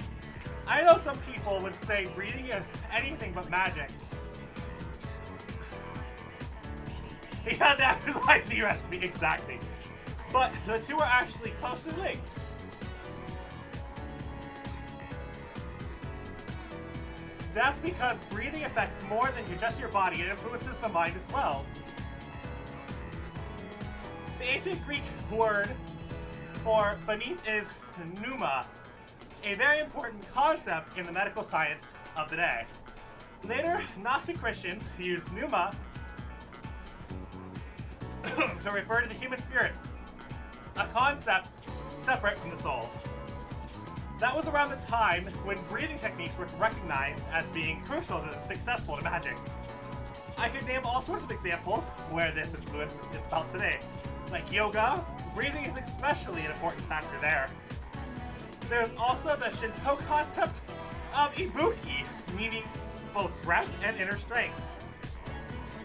I know some people would say breathing is anything but magic. Yeah, that is IC recipe, exactly. But the two are actually closely linked. That's because breathing affects more than just your body, it influences the mind as well. The ancient Greek word for beneath is pneuma, a very important concept in the medical science of the day. Later, Gnostic Christians used pneuma to refer to the human spirit, a concept separate from the soul. That was around the time when breathing techniques were recognized as being crucial and successful to magic. I could name all sorts of examples where this influence is felt today. Like yoga, breathing is especially an important factor there. There's also the Shinto concept of ibuki, meaning both breath and inner strength.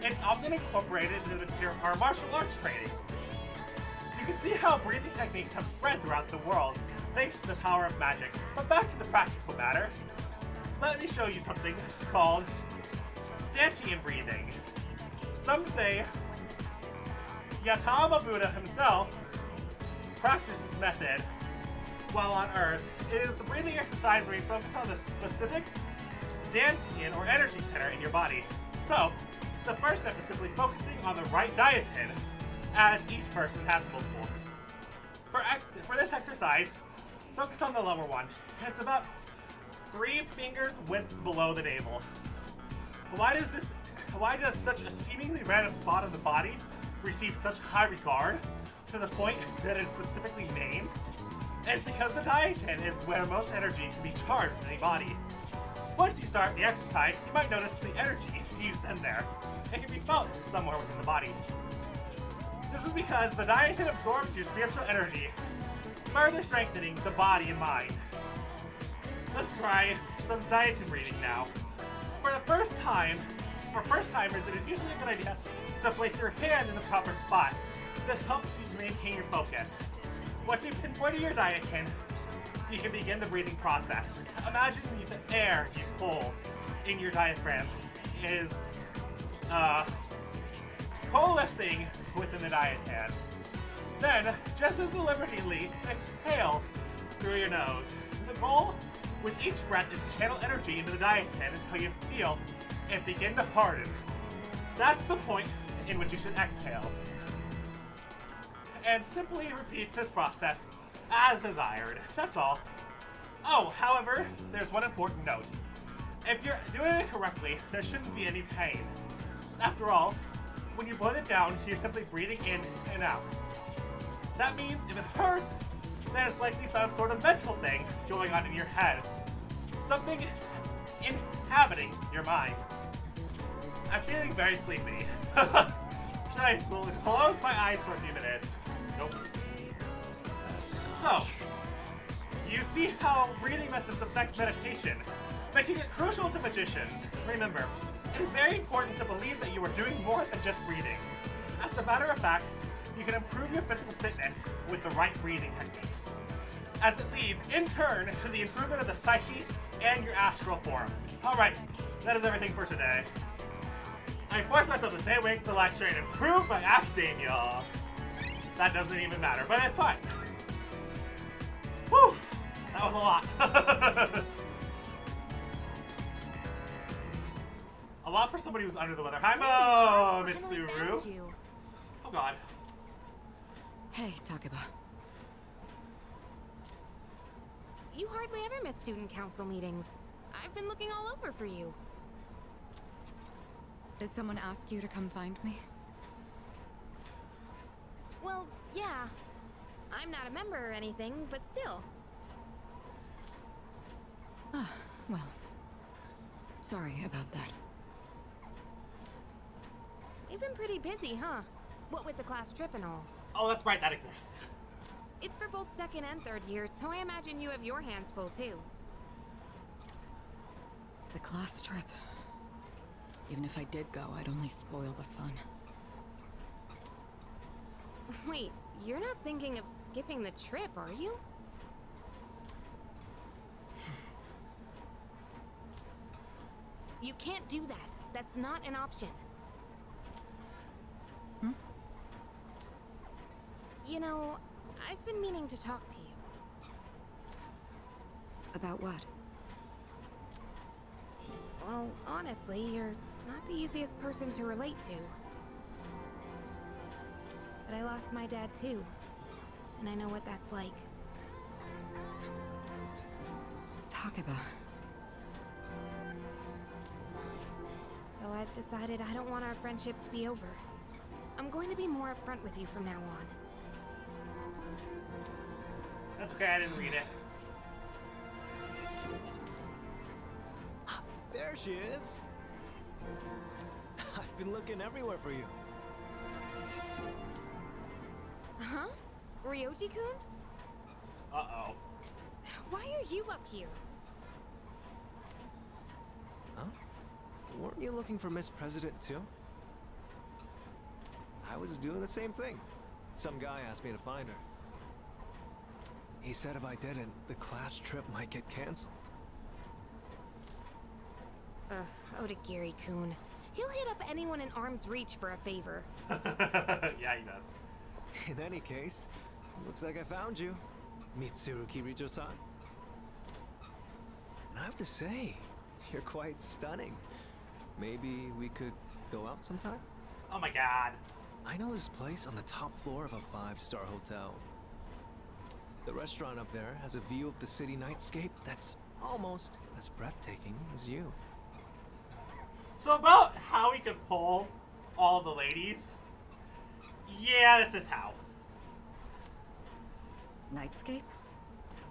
It's often incorporated into our martial arts training. You can see how breathing techniques have spread throughout the world thanks to the power of magic. But back to the practical matter. Let me show you something called Dantian breathing. Some say Gautama Buddha himself practiced this method while on Earth. It is a breathing exercise where you focus on the specific Dantian or energy center in your body. So, the first step is simply focusing on the right Dantian, as each person has multiple. For this exercise, focus on the lower one. It's about 3 fingers widths below the navel. Why does such a seemingly random spot on the body receive such high regard to the point that it's specifically named? It's because the Dantian is where most energy can be charged in a body. Once you start the exercise, you might notice the energy you send there. It can be felt somewhere within the body. This is because the Dantian absorbs your spiritual energy, further strengthening the body and mind. Let's try some Dantian breathing now. For first-timers, it is usually a good idea to place your hand in the proper spot. This helps you to maintain your focus. Once you pinpoint your Dantian, you can begin the breathing process. Imagine the air you pull in your diaphragm is coalescing within the Dantian. Then, just as deliberately, exhale through your nose. The goal with each breath is to channel energy into the Dantian until you feel it begin to harden. That's the point in which you should exhale. And simply repeat this process as desired. That's all. Oh, however, there's one important note. If you're doing it correctly, there shouldn't be any pain. After all, when you boil it down, you're simply breathing in and out. That means if it hurts, then it's likely some sort of mental thing going on in your head. Something inhabiting your mind. I'm feeling very sleepy. Should I slowly close my eyes for a few minutes? Nope. So, you see how breathing methods affect meditation, making it crucial to magicians. Remember, it is very important to believe that you are doing more than just breathing. As a matter of fact, you can improve your physical fitness with the right breathing techniques, as it leads, in turn, to the improvement of the psyche and your astral form. Alright, that is everything for today. I forced myself to stay awake the live stream and improve my academia. That doesn't even matter, but it's fine. Whew! That was a lot. A lot for somebody who's under the weather. Hi, Mo, Mitsuru. Oh God. Hey, Takeba. You hardly ever miss student council meetings. I've been looking all over for you. Did someone ask you to come find me? Well, yeah. I'm not a member or anything, but still. Ah, well. Sorry about that. You've been pretty busy, huh? What with the class trip and all. Oh, that's right, that exists. It's for both second and third years, so I imagine you have your hands full too. The class trip. Even if I did go, I'd only spoil the fun. Wait, you're not thinking of skipping the trip, are you? You can't do that. That's not an option. You know, I've been meaning to talk to you. About what? Well, honestly, you're not the easiest person to relate to. But I lost my dad too, and I know what that's like. Takeba. So I've decided I don't want our friendship to be over. I'm going to be more upfront with you from now on. That's okay, I didn't read it. There she is. I've been looking everywhere for you. Huh? Ryoji-kun? Uh-oh. Why are you up here? Huh? Weren't you looking for Miss President too? I was doing the same thing. Some guy asked me to find her. He said if I didn't, the class trip might get canceled. Odagiri-kun. He'll hit up anyone in arm's reach for a favor. Yeah, he does. In any case, looks like I found you, Mitsuru Kirijo-san. And I have to say, you're quite stunning. Maybe we could go out sometime? Oh my God. I know this place on the top floor of a 5-star hotel. The restaurant up there has a view of the city nightscape that's almost as breathtaking as you. So about how he could pull all the ladies. Yeah, this is how. Nightscape?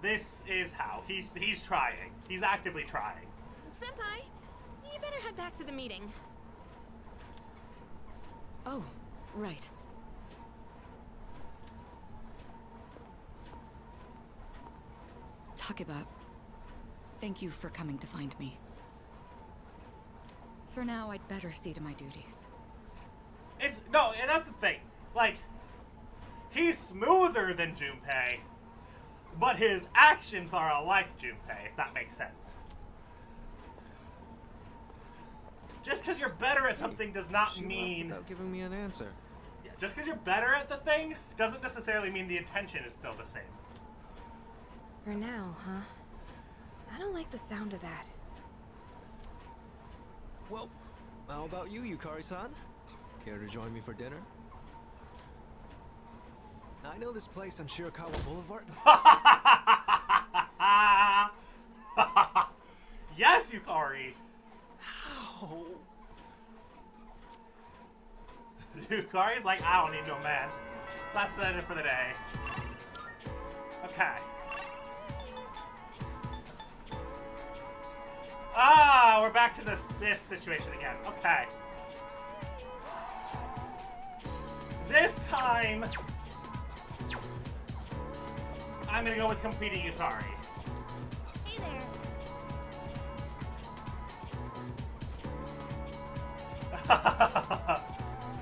This is how. He's trying. He's actively trying. Senpai, you better head back to the meeting. Oh, right. Takeba, thank you for coming to find me. For now, I'd better see to my duties. No, and that's the thing. Like, he's smoother than Junpei, but his actions are alike Junpei, if that makes sense. Just because you're better at something does not She left mean... without giving me an answer. Yeah, just because you're better at the thing doesn't necessarily mean the intention is still the same. For now, huh? I don't like the sound of that. Well, how about you, Yukari-san? Care to join me for dinner? I know this place on Shirakawa Boulevard. Yes, Yukari. How? Yukari's like, I don't need no man. That's it for the day. Okay. Ah, we're back to this situation again. Okay. This time, I'm gonna go with completing Yukari. Hey there.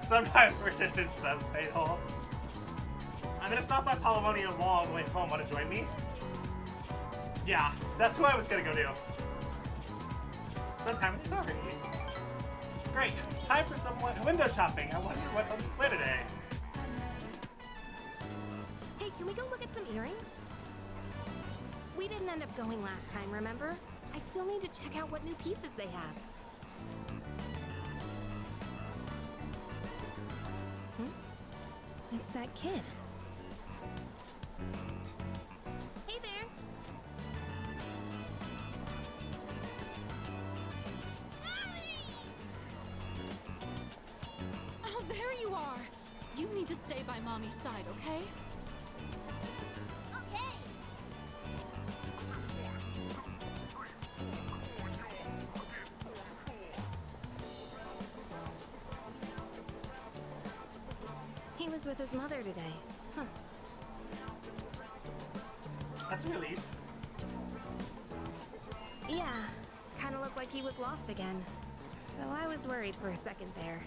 Sometimes persistence does pay off. I'm gonna stop by Palamonia Wall on the way home. Wanna join me? Yeah, that's who I was gonna go do. Spend time with Yukari. Great. Time for some window shopping. I wonder what's on display today. Hey, can we go look at some earrings? We didn't end up going last time, remember? I still need to check out what new pieces they have. It's that kid. Hey there! Oh, there you are! You need to stay by Mommy's side, okay? Okay. He was with his mother today. Huh. That's a relief. Yeah, kind of looked like he was lost again. So I was worried for a second there.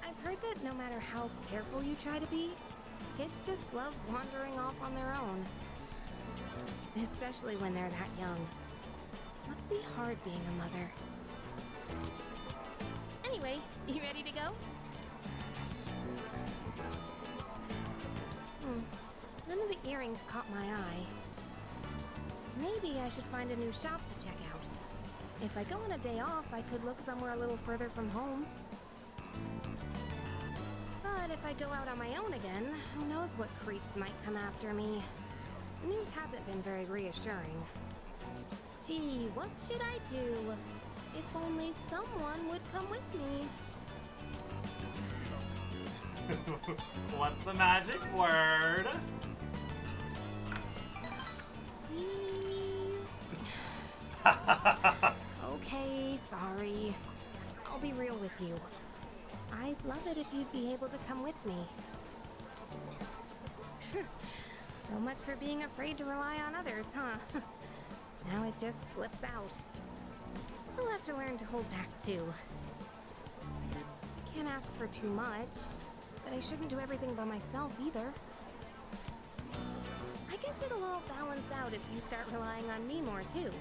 I've heard that no matter how careful you try to be, kids just love wandering off on their own. Especially when they're that young. Must be hard being a mother. Anyway, you ready to go? None of the earrings caught my eye. Maybe I should find a new shop to check out. If I go on a day off, I could look somewhere a little further from home. But if I go out on my own again, who knows what creeps might come after me. The news hasn't been very reassuring. Gee, what should I do? If only someone would come with me. What's the magic word? Please. Okay, sorry. I'll be real with you. I'd love it if you'd be able to come with me. So much for being afraid to rely on others, huh? Now it just slips out. I'll have to learn to hold back too. I can't ask for too much, but I shouldn't do everything by myself either. I guess it'll all balance out if you start relying on me more too.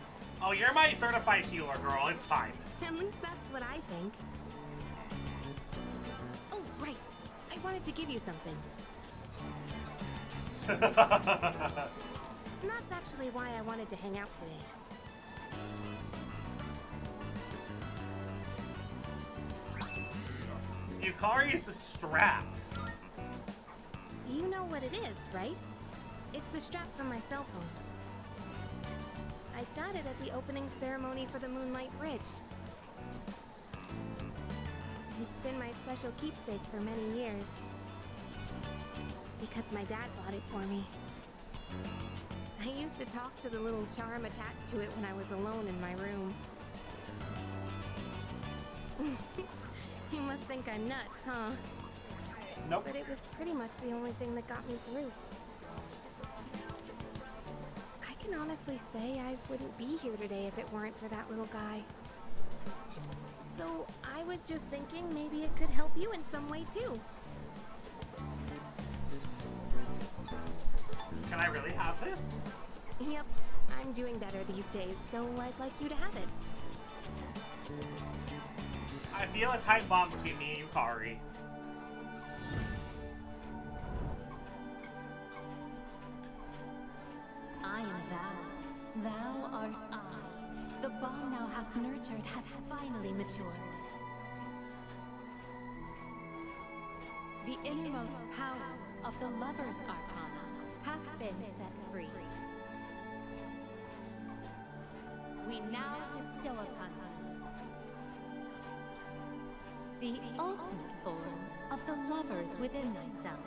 Oh, you're my certified healer, girl. It's fine. At least that's what I think. Oh, right. I wanted to give you something. And that's actually why I wanted to hang out today. Yukari's a strap. You know what it is, right? It's the strap from my cell phone. I got it at the opening ceremony for the Moonlight Bridge. It's been my special keepsake for many years. Because my dad bought it for me. I used to talk to the little charm attached to it when I was alone in my room. You must think I'm nuts, huh? Nope. But it was pretty much the only thing that got me through. I can honestly say I wouldn't be here today if it weren't for that little guy. So I was just thinking maybe it could help you in some way too. Can I really have this? Yep, I'm doing better these days, so I'd like you to have it. I feel a tight bond between me and Yukari. I am thou. Thou art I. The bond thou hast nurtured hath finally matured. The innermost power of the Lover's Arcana hath been set free. We The ultimate form of the lovers within thyself.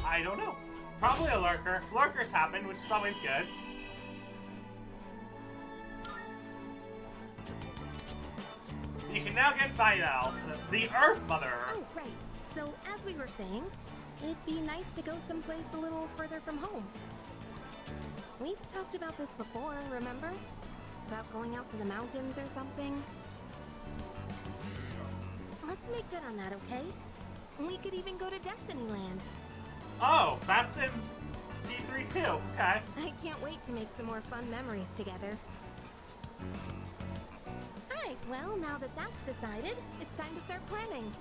I don't know. Probably a lurker. Lurkers happen, which is always good. You can now get Sidel, the Earth Mother. Oh, right. So, as we were saying, it'd be nice to go someplace a little further from home. We've talked about this before, remember? About going out to the mountains or something. Let's make good on that, okay? We could even go to Destiny Land. Oh, that's in D3 too. Okay. I can't wait to make some more fun memories together. Alright, well, now that that's decided, it's time to start planning.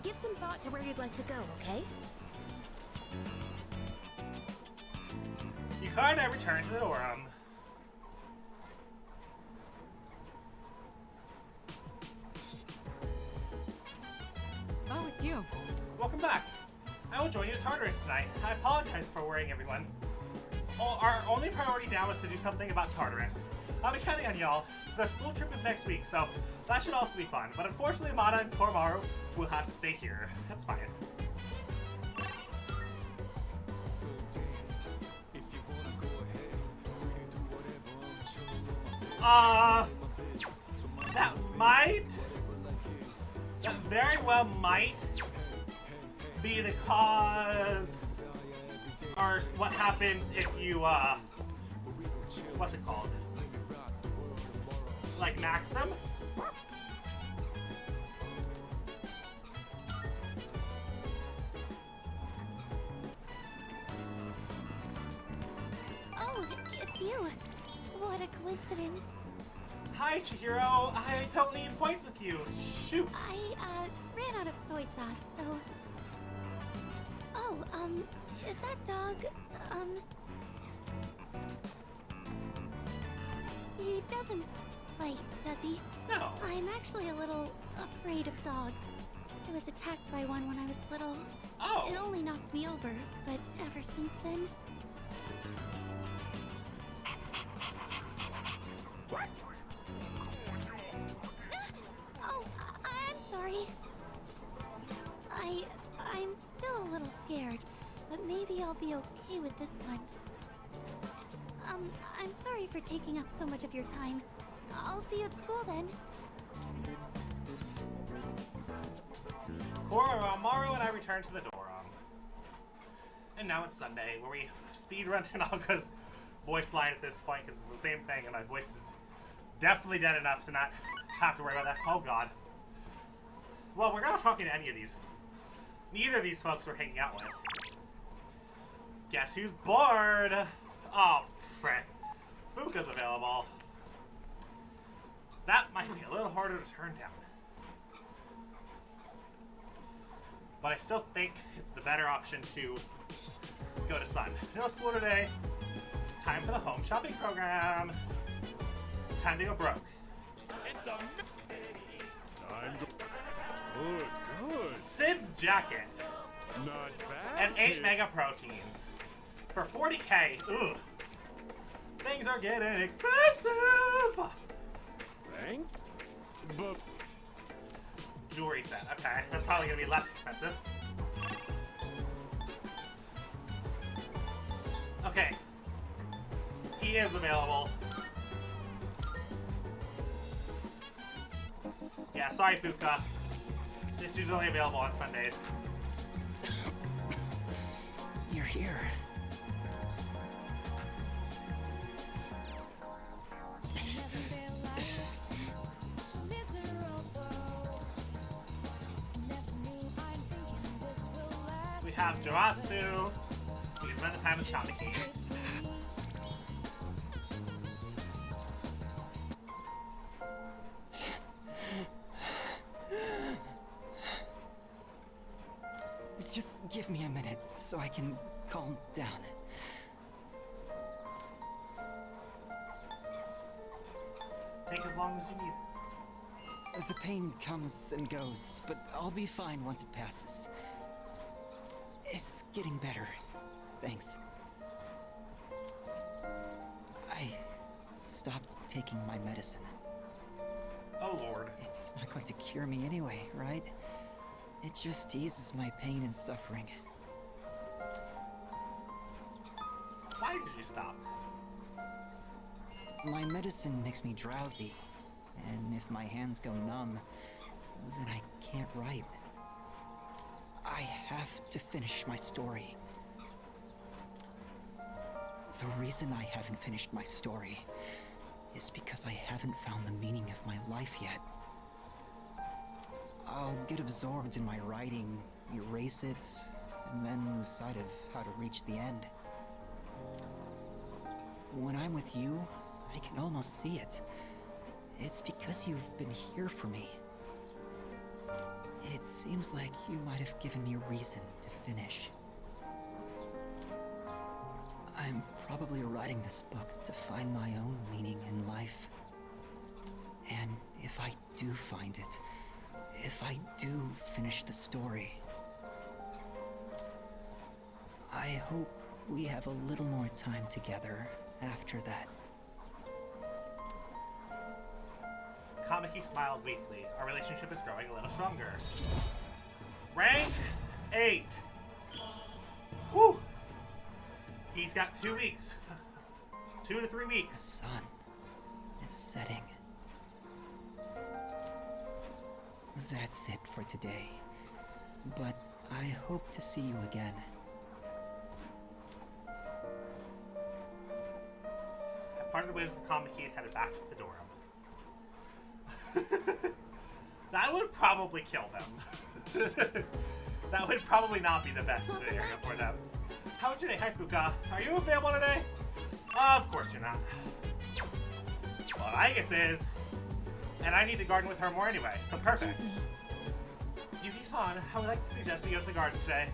Give some thought to where you'd like to go, okay? You kinda return to the Orem. Oh, it's you. Welcome back. I will join you at Tartarus tonight. I apologize for worrying everyone. Our only priority now is to do something about Tartarus. I'll be counting on y'all. The school trip is next week, so that should also be fun. But unfortunately, Mana and Koromaru will have to stay here. That's fine. That very well might be the cause, or what happens if you, what's it called? Like, max them? Oh, it's you. What a coincidence. Hi, Chihiro. I don't need points with you. Shoot. I, ran out of soy sauce, so... Oh, is that dog, he doesn't bite, does he? No. I'm actually a little afraid of dogs. I was attacked by one when I was little. Oh. It only knocked me over, but ever since then... Oh, I'm sorry. I'm still a little scared, but maybe I'll be okay with this one. I'm sorry for taking up so much of your time. I'll see you at school then. Koromaru and I return to the Doron. And now it's Sunday, where we speedrun Tanaka's voice line at this point, because it's the same thing, and my voice is definitely dead enough to not have to worry about that. Oh god. Well, we're not talking to any of these. Neither of these folks we're hanging out with. Guess who's bored? Oh, frick. Fuka's available. That might be a little harder to turn down. But I still think it's the better option to go to Sun. No school today. Time for the home shopping program. Time to go broke. It's a good, good. Sid's jacket. Not bad. And 8 mega proteins. For 40k. Ugh. Things are getting expensive. Thank. But Jewelry set. Okay, that's probably gonna be less expensive. Okay. He is available. Yeah, sorry, Fuka. This dude's only available on Sundays. You're here. We have Jiratsu. We can spend the time with Kamiki. Just give me a minute so I can calm down. Take as long as you need. The pain comes and goes, but I'll be fine once it passes. It's getting better. Thanks. stopped taking my medicine. Oh, Lord. It's not going to cure me anyway, right? It just eases my pain and suffering. Why did you stop? My medicine makes me drowsy, and if my hands go numb, then I can't write. I have to finish my story. The reason I haven't finished my story is because I haven't found the meaning of my life yet. I'll get absorbed in my writing, erase it, and then lose sight of how to reach the end. When I'm with you, I can almost see it. It's because you've been here for me. It seems like you might have given me a reason to finish. I'm probably writing this book to find my own meaning in life. And if I do find it, if I do finish the story, I hope we have a little more time together after that. Kamiki smiled weakly. Our relationship is growing a little stronger. Rank 8. Whew. He's got 2 weeks. 2 to 3 weeks. The sun is setting. That's it for today. But I hope to see you again. I parted ways with Kamiki and headed back to the dorm. That would probably kill them. That would probably not be the best scenario for them. How was your day? Hi, Fuka. Are you available today? Of course you're not. Well, I guess is. And I need to garden with her more anyway, so perfect. Yuki-san, I would like to suggest we go to the garden today.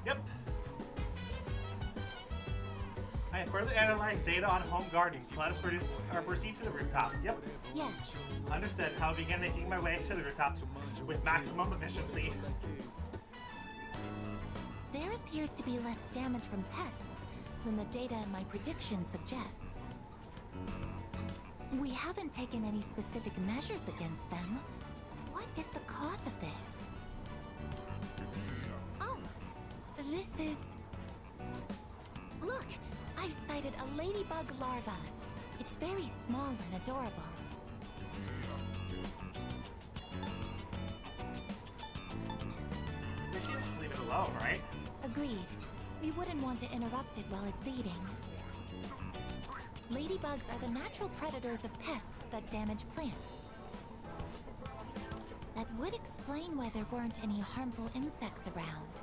Yep. I have further analyzed data on home gardening, so let us proceed to the rooftop. Yep. Yes. Understood. I'll begin making my way to the rooftop with maximum efficiency. There appears to be less damage from pests than the data in my prediction suggests. We haven't taken any specific measures against them. What is the cause of this? Oh, this is... Look! I've sighted a ladybug larva. It's very small and adorable. We should just leave it alone, right? Agreed. We wouldn't want to interrupt it while it's eating. Ladybugs are the natural predators of pests that damage plants. That would explain why there weren't any harmful insects around.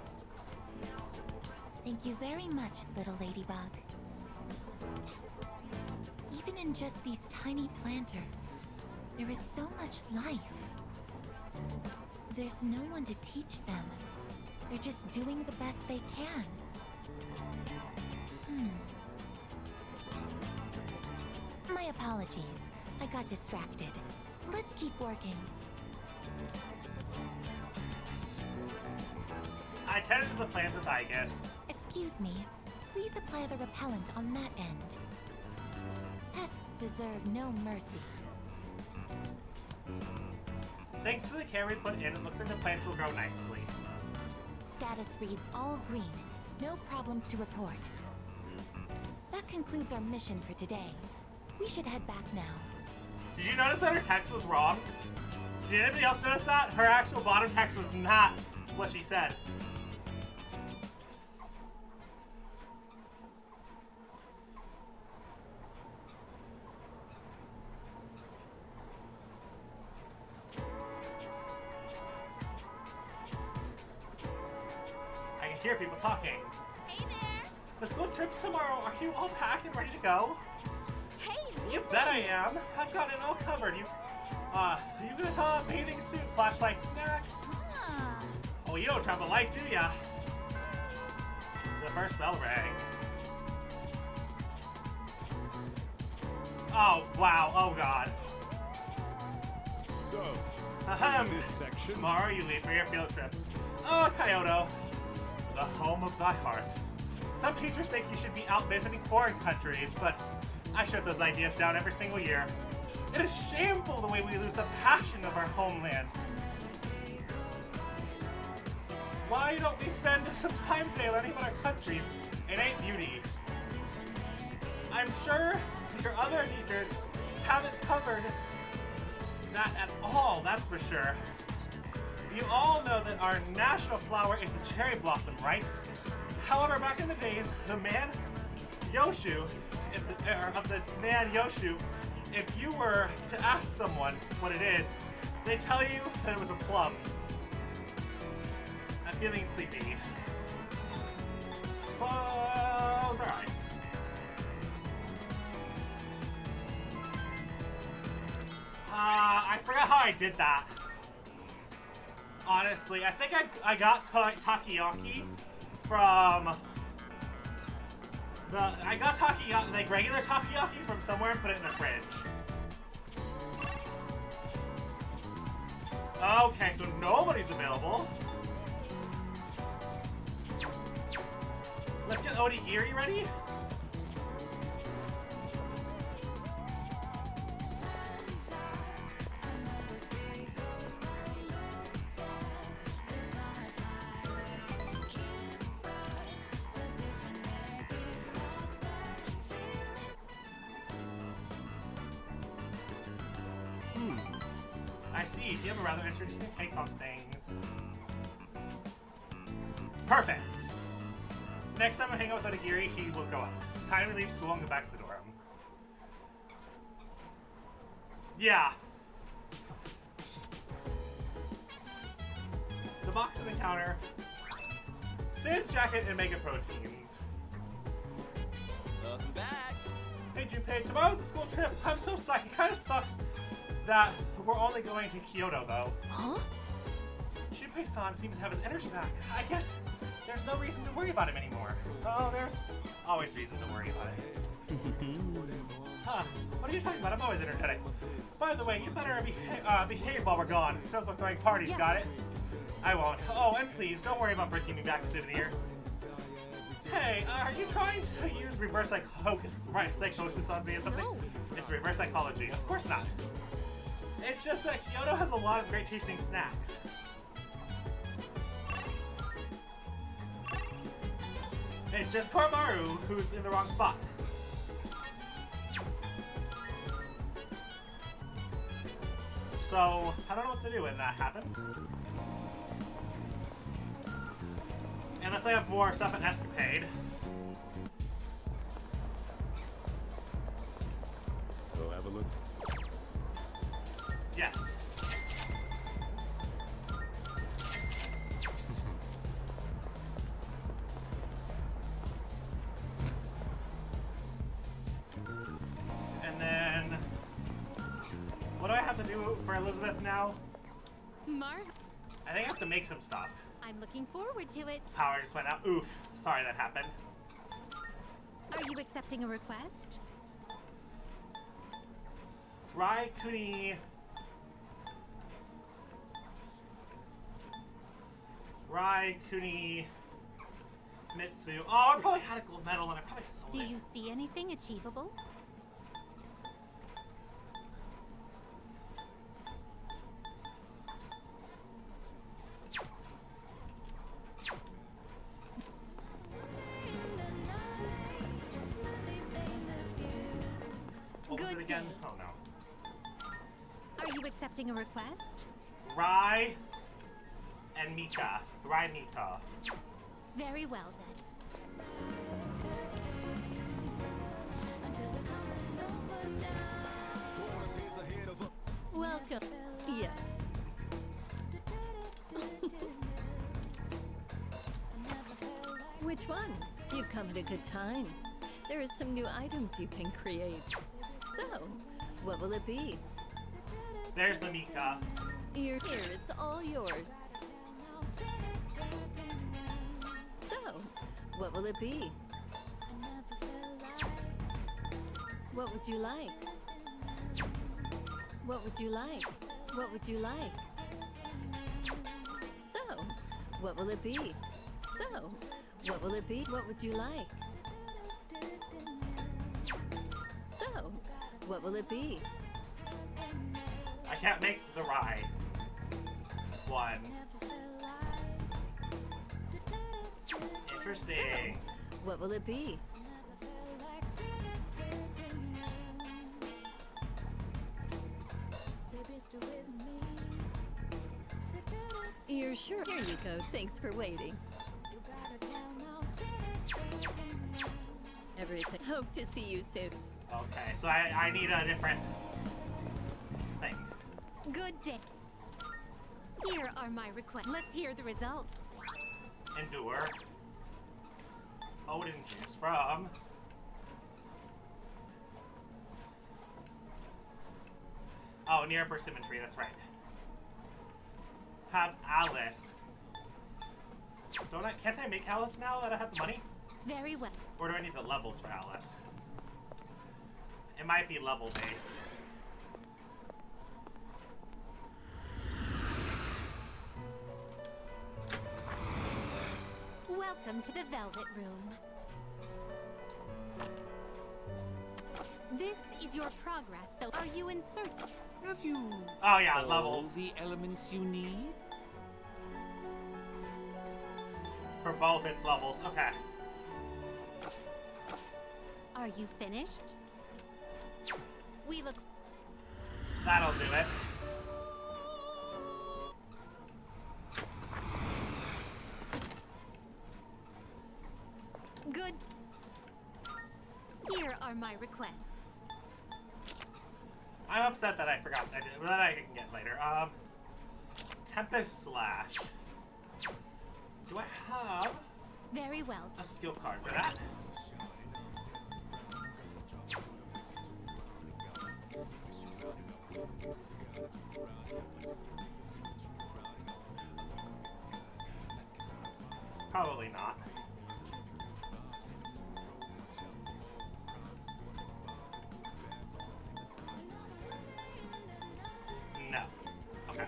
Thank you very much, little ladybug. Even in just these tiny planters, there is so much life. There's no one to teach them. They're just doing the best they can. My apologies. I got distracted. Let's keep working. I tended to the plants with Aigis. Excuse me. Please apply the repellent on that end. Pests deserve no mercy. Thanks to the care we put in, it looks like the plants will grow nicely. Status reads all green. No problems to report. That concludes our mission for today. We should head back now. Did you notice that her text was wrong? Did anybody else notice that? Her actual bottom text was not what she said. I can hear people talking. Hey there! The school trip's tomorrow. Are you all packed and ready to go? Hey, You bet I am. I've got it all covered. You got a bathing suit, flashlight, snacks. Oh, you don't travel light, do ya? The first bell rang. Oh, wow. Oh, God. So, Ahem. this section. Tomorrow you leave for your field trip. Oh, Kyoto. The home of thy heart. Some teachers think you should be out visiting foreign countries, but I shut those ideas down every single year. It is shameful the way we lose the passion of our homeland. Why don't we spend some time today learning about our country's innate beauty? I'm sure your other teachers haven't covered that at all, that's for sure. You all know that our national flower is the cherry blossom, right? However, back in the days, the man Yoshu, if you were to ask someone what it is, they tell you that it was a plum. I'm feeling sleepy. Close our eyes. I forgot how I did that. Honestly, I think I got takoyaki from I got takoyaki, like regular takoyaki from somewhere and put it in the fridge. Okay, so nobody's available. Let's get Onigiri ready. I see, you have a rather interesting take on things. Perfect! Next time I hang out with Onigiri, he will go up. Time to leave school and go back to the dorm. Yeah. The box on the counter. Sans jacket and mega proteins. Welcome back. Hey Junpei, tomorrow's the school trip. I'm so psyched. It kind of sucks that we're only going to Kyoto, though. Huh? Junpei-san seems to have his energy back. I guess there's no reason to worry about him anymore. Oh, there's always reason to worry about it. Huh, what are you talking about? I'm always energetic. By the way, you better behave while we're gone. Don't look like parties, Yes. got it? I won't. Oh, and please, don't worry about bringing me back a souvenir. Hey, are you trying to use reverse psychosis on me or something? No. It's reverse psychology. Of course not. It's just that Kyoto has a lot of great tasting snacks. It's just Koromaru who's in the wrong spot. So, I don't know what to do when that happens. Unless I have more stuff in Escapade. Go have a look. Yes. And then, what do I have to do for Elizabeth now? Marv, I think I have to make some stuff. I'm looking forward to it. Power just went out. Oof. Sorry that happened. Are you accepting a request? Raikuni Mitsu. Oh, I probably had a gold medal and I probably sold Do it. you see anything achievable? What was it again? Oh no. Are you accepting a request? Rai and Mika. Rai Mika. Very well then. Welcome. Yes. Which one? You've come at a good time. There are some new items you can create. So, what will it be? There's the Mika. Here, it's all yours. So, what will it be? What would you like? What would you like? What would you like? So, what will it be? So, what will it be? What would you like? So, What will it be? I can't make the ride. One. Interesting. What will it be? You're sure? Here you go. Thanks for waiting. Everything. Hope to see you soon. Okay, so I need a different thing. Good day. Here are my requests. Let's hear the results. Endure. Odin choose from. Oh, near Persimmon-Tree, that's right. Have Alice. Can't I make Alice now that I have the money? Very well. Or do I need the levels for Alice? It might be level based. Welcome to the Velvet Room. This is your progress, so are you in search? Have you Oh yeah, all levels. the elements you need? For both its levels. Okay. Are you finished? We look. That'll do it. Good. Here are my requests. I'm upset that I forgot that. That I can get later. Tempest Slash. Do I have Very well. a skill card for that? Probably not. No. Okay.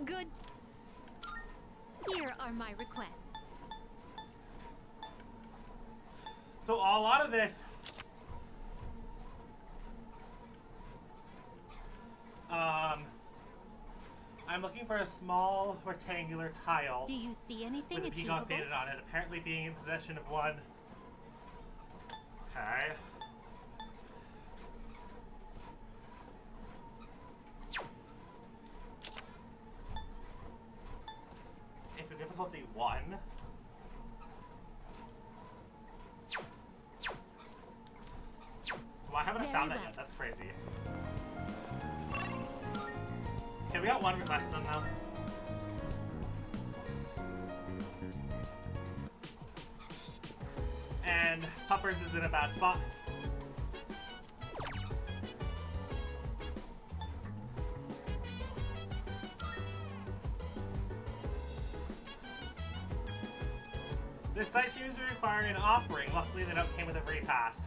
Good. Here are my requests. So a lot of this I'm looking for a small rectangular tile Do you see anything with a peacock achievable? painted on it, apparently being in possession of one. Okay. It's a difficulty 1. Well, I haven't Very found that well. yet. That's crazy. Okay, we got one request done now. And Puppers is in a bad spot. This site seems to require an offering. Luckily, they don't came with a free pass.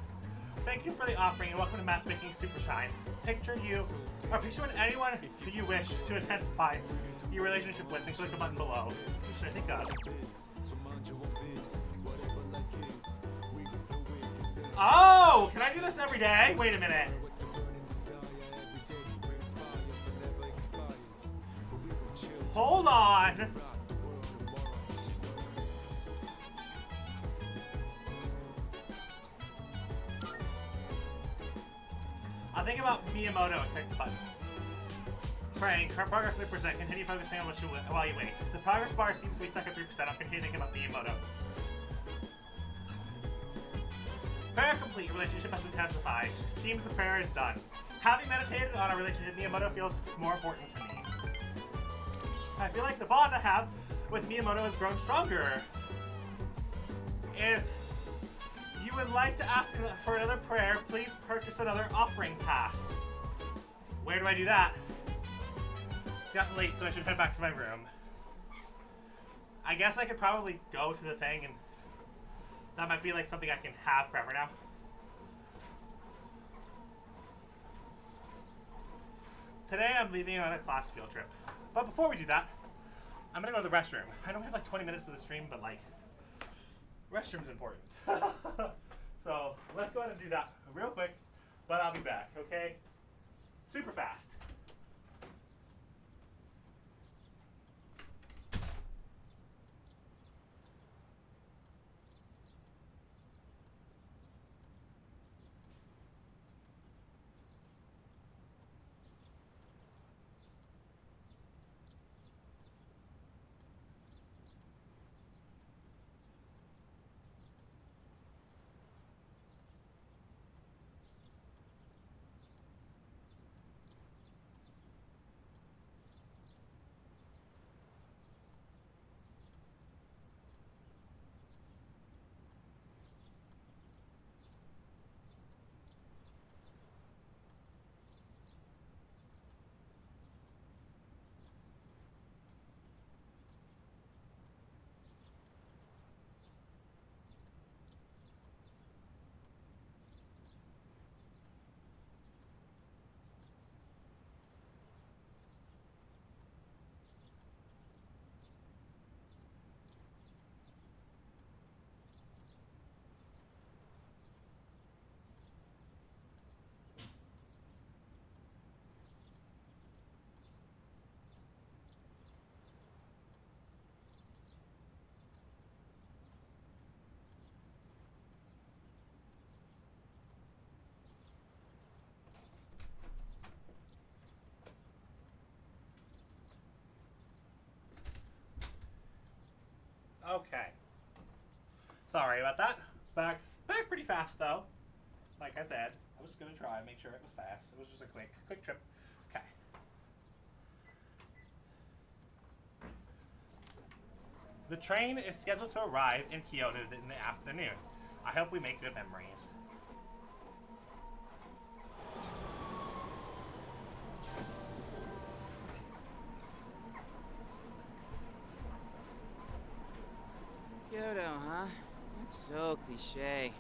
Thank you for the offering and welcome to Matchmaking Super Shine. Picture you, or picture with anyone that you wish to intensify your relationship with and click the button below. Who should I think of? Oh! Can I do this every day? Wait a minute. Hold on! I'll think about Miyamoto and click the button. Praying, progress 3%. Continue focusing on what you while you wait. The progress bar seems to be stuck at 3%. I'll continue thinking about Miyamoto. Prayer complete. Relationship has intensified. Seems the prayer is done. Having meditated on our relationship, Miyamoto feels more important to me. I feel like the bond I have with Miyamoto has grown stronger. If you would like to ask for another prayer, please purchase another offering pass. Where do I do that? It's gotten late, so I should head back to my room. I guess I could probably go to the thing, and that might be like something I can have forever now. Today I'm leaving on a class field trip. But before we do that, I'm gonna go to the restroom. I know we have like 20 minutes of the stream, but like, restroom's important. So let's go ahead and do that real quick, but I'll be back, okay? Super fast. Okay. Sorry about that. Back pretty fast though. Like I said, I was gonna try and make sure it was fast. It was just a quick trip. Okay. The train is scheduled to arrive in Kyoto in the afternoon. I hope we make good memories. Kyoto, huh? That's so cliche.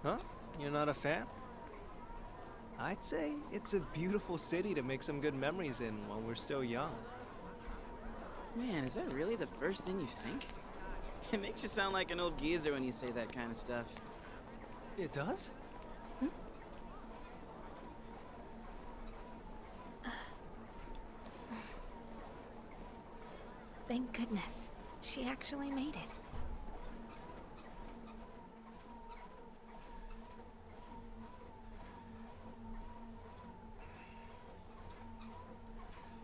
Huh? You're not a fan? I'd say it's a beautiful city to make some good memories in while we're still young. Man, is that really the first thing you think? It makes you sound like an old geezer when you say that kind of stuff. It does? Thank goodness. She actually made it.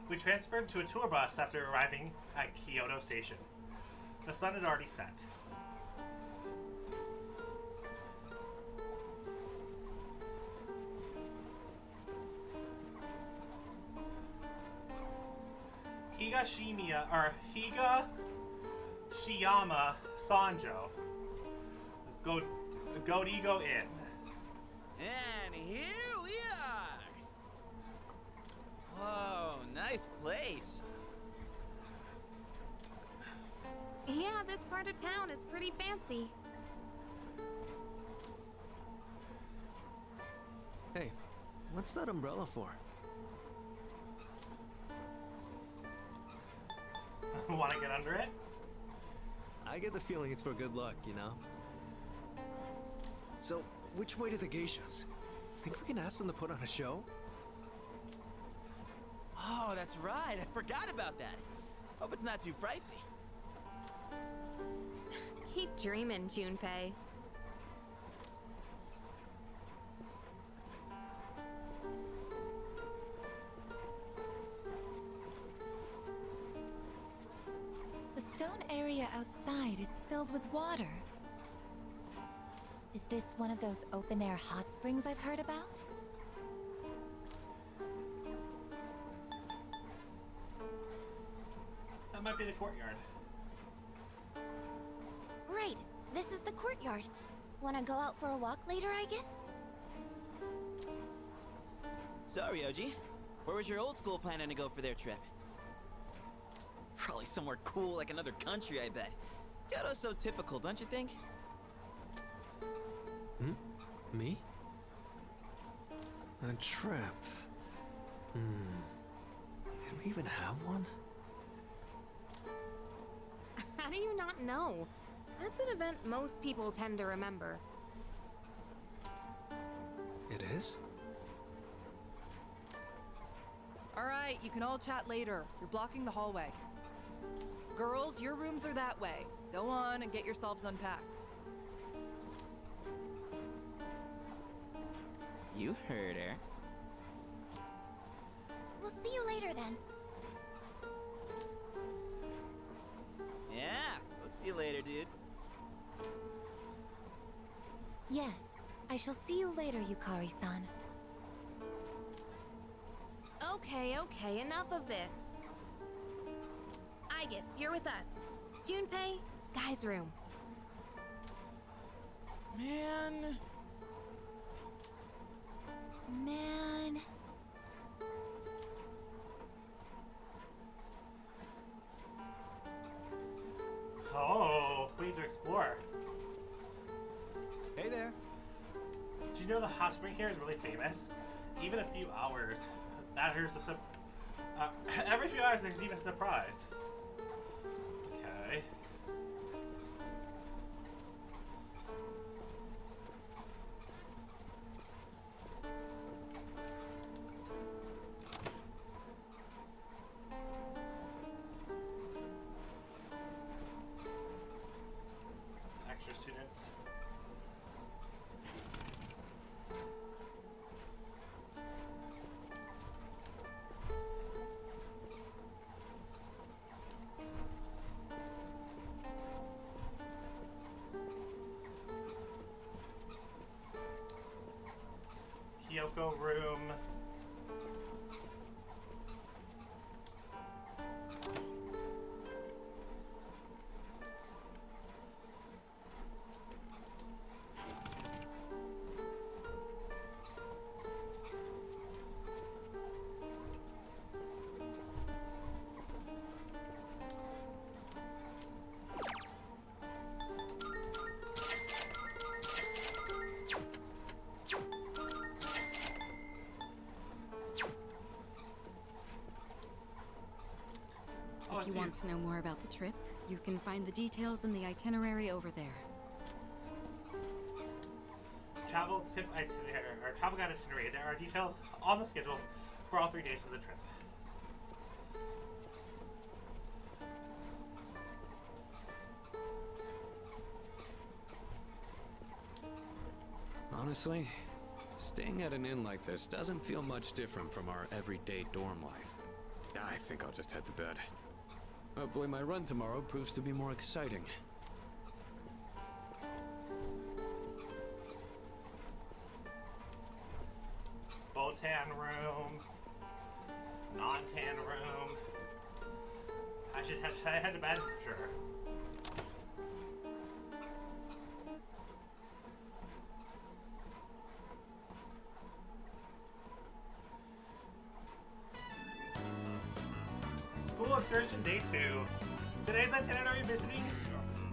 We transferred to a tour bus after arriving at Kyoto Station. The sun had already set. Higashiyama Sanjo. Godigo Inn. And here we are! Whoa, nice place. Yeah, this part of town is pretty fancy. Hey, what's that umbrella for? Want to get under it? I get the feeling it's for good luck, you know? So, which way to the geishas? Think we can ask them to put on a show? Oh, that's right. I forgot about that. Hope it's not too pricey. Keep dreaming, Junpei. The stone area outside is filled with water. Is this one of those open-air hot springs I've heard about? That might be the courtyard. Right, this is the courtyard. Wanna go out for a walk later, I guess? So, Ryoji, where was your old school planning to go for their trip? Probably somewhere cool like another country, I bet. Kyoto's so typical, don't you think? Me? A trip? Did we even have one? How do you not know? That's an event most people tend to remember. It is? Alright, you can all chat later. You're blocking the hallway. Girls, your rooms are that way. Go on and get yourselves unpacked. You heard her. We'll see you later then. Yeah, we'll see you later, dude. Yes, I shall see you later, Yukari-san. Okay, enough of this. Aigis, you're with us. Junpei, guy's room. Man. Oh, we need to explore. Hey there. Do you know the hot spring here is really famous? Even a few hours. Every few hours there's even a surprise. Okay. Extra students. Kyoko room. If you want to know more about the trip, you can find the details in the itinerary over there. Travel tip itinerary, or travel guide itinerary. There are details on the schedule for all 3 days of the trip. Honestly, staying at an inn like this doesn't feel much different from our everyday dorm life. I think I'll just head to bed. Hopefully my run tomorrow proves to be more exciting. Botan room. Non-tan room. Should I head to bed? Sure. School Excursion Day 2. Today's itinerary visiting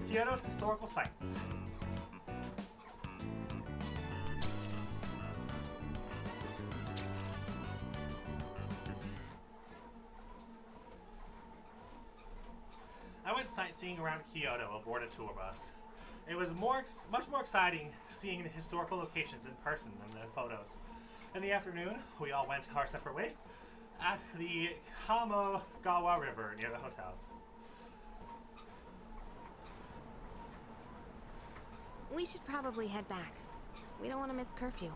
Kyoto's historical sites. I went sightseeing around Kyoto aboard a tour bus. It was much more exciting seeing the historical locations in person than the photos. In the afternoon, we all went our separate ways at the Kamogawa River near the hotel. We should probably head back. We don't want to miss curfew.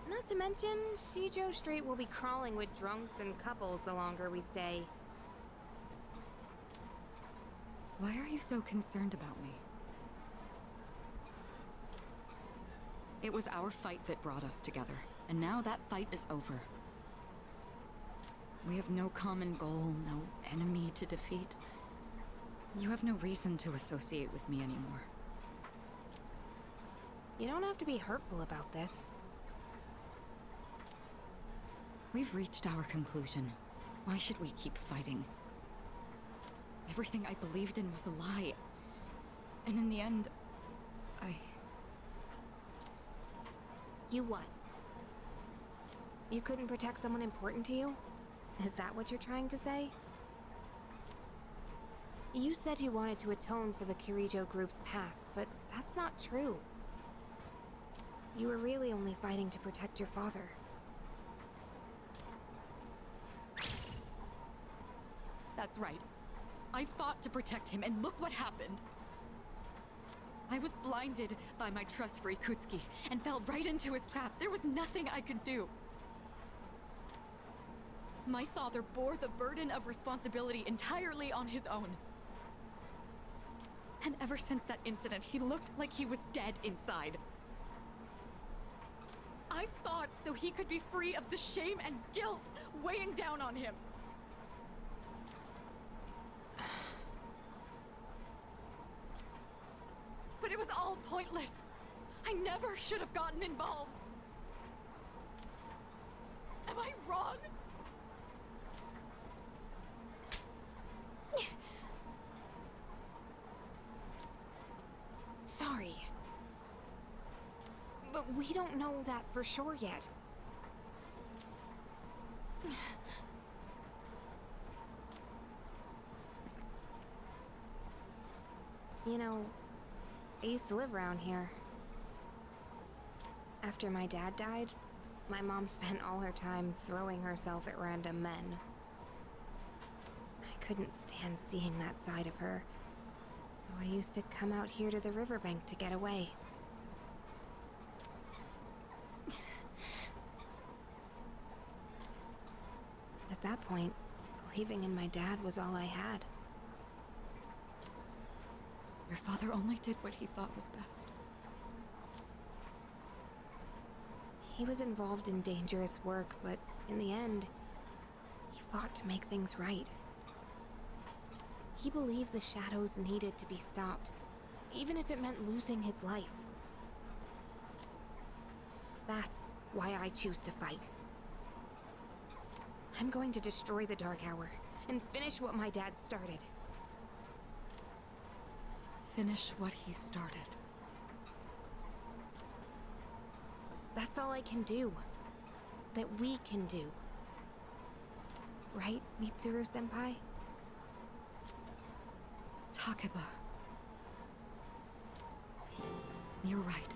Not to mention, Shijo Street will be crawling with drunks and couples the longer we stay. Why are you so concerned about me? It was our fight that brought us together, and now that fight is over. We have no common goal, no enemy to defeat. You have no reason to associate with me anymore. You don't have to be hurtful about this. We've reached our conclusion. Why should we keep fighting? Everything I believed in was a lie. And in the end, You what? You couldn't protect someone important to you? Is that what you're trying to say? You said you wanted to atone for the Kirijo group's past, but that's not true. You were really only fighting to protect your father. That's right. I fought to protect him, and look what happened. I was blinded by my trust for Ikutsuki, and fell right into his trap. There was nothing I could do. My father bore the burden of responsibility entirely on his own. And ever since that incident, he looked like he was dead inside. I fought so he could be free of the shame and guilt weighing down on him. But it was all pointless. I never should have gotten involved. Am I wrong? Sorry. But we don't know that for sure yet. You know, I used to live around here. After my dad died, my mom spent all her time throwing herself at random men. I couldn't stand seeing that side of her, so I used to come out here to the riverbank to get away. At that point, believing in my dad was all I had. Your father only did what he thought was best. He was involved in dangerous work, but in the end, he fought to make things right. He believed the shadows needed to be stopped, even if it meant losing his life. That's why I choose to fight. I'm going to destroy the Dark Hour and finish what my dad started. Finish what he started. That's all I can do. That we can do. Right, Mitsuru-senpai? Takeba. You're right.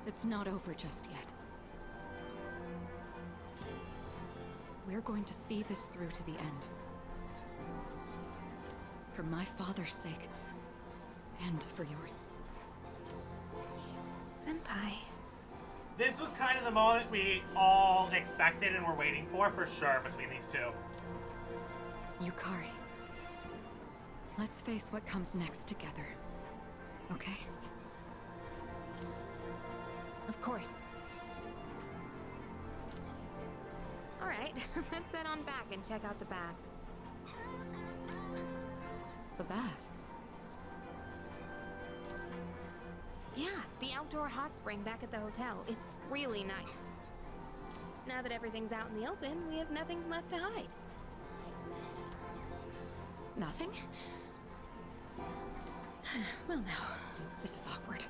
It's not over just yet. We're going to see this through to the end. For my father's sake, and for yours. Senpai. This was kind of the moment we all expected and were waiting for sure, between these two. Yukari. Let's face what comes next together. Okay? Of course. Alright, let's head on back and check out the bath. The bath? Yeah, the outdoor hot spring back at the hotel. It's really nice. Now that everything's out in the open, we have nothing left to hide. Nothing? Well, now, this is awkward.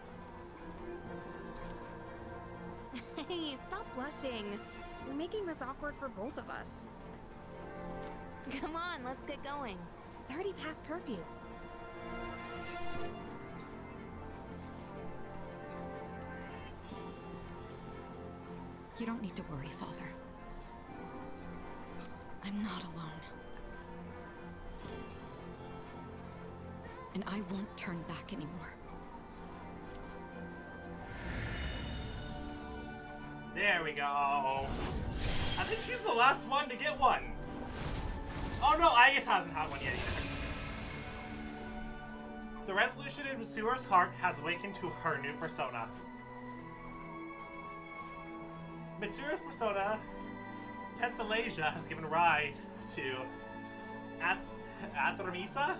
Hey, stop blushing. You're making this awkward for both of us. Come on, let's get going. It's already past curfew. You don't need to worry, Father. I'm not alone. And I won't turn back anymore. There we go. I think she's the last one to get one. Oh no, Aigis hasn't had one yet either. The resolution in Mitsuru's heart has awakened to her new persona. Mitsuru's persona, Penthalasia, has given rise to Atramisa?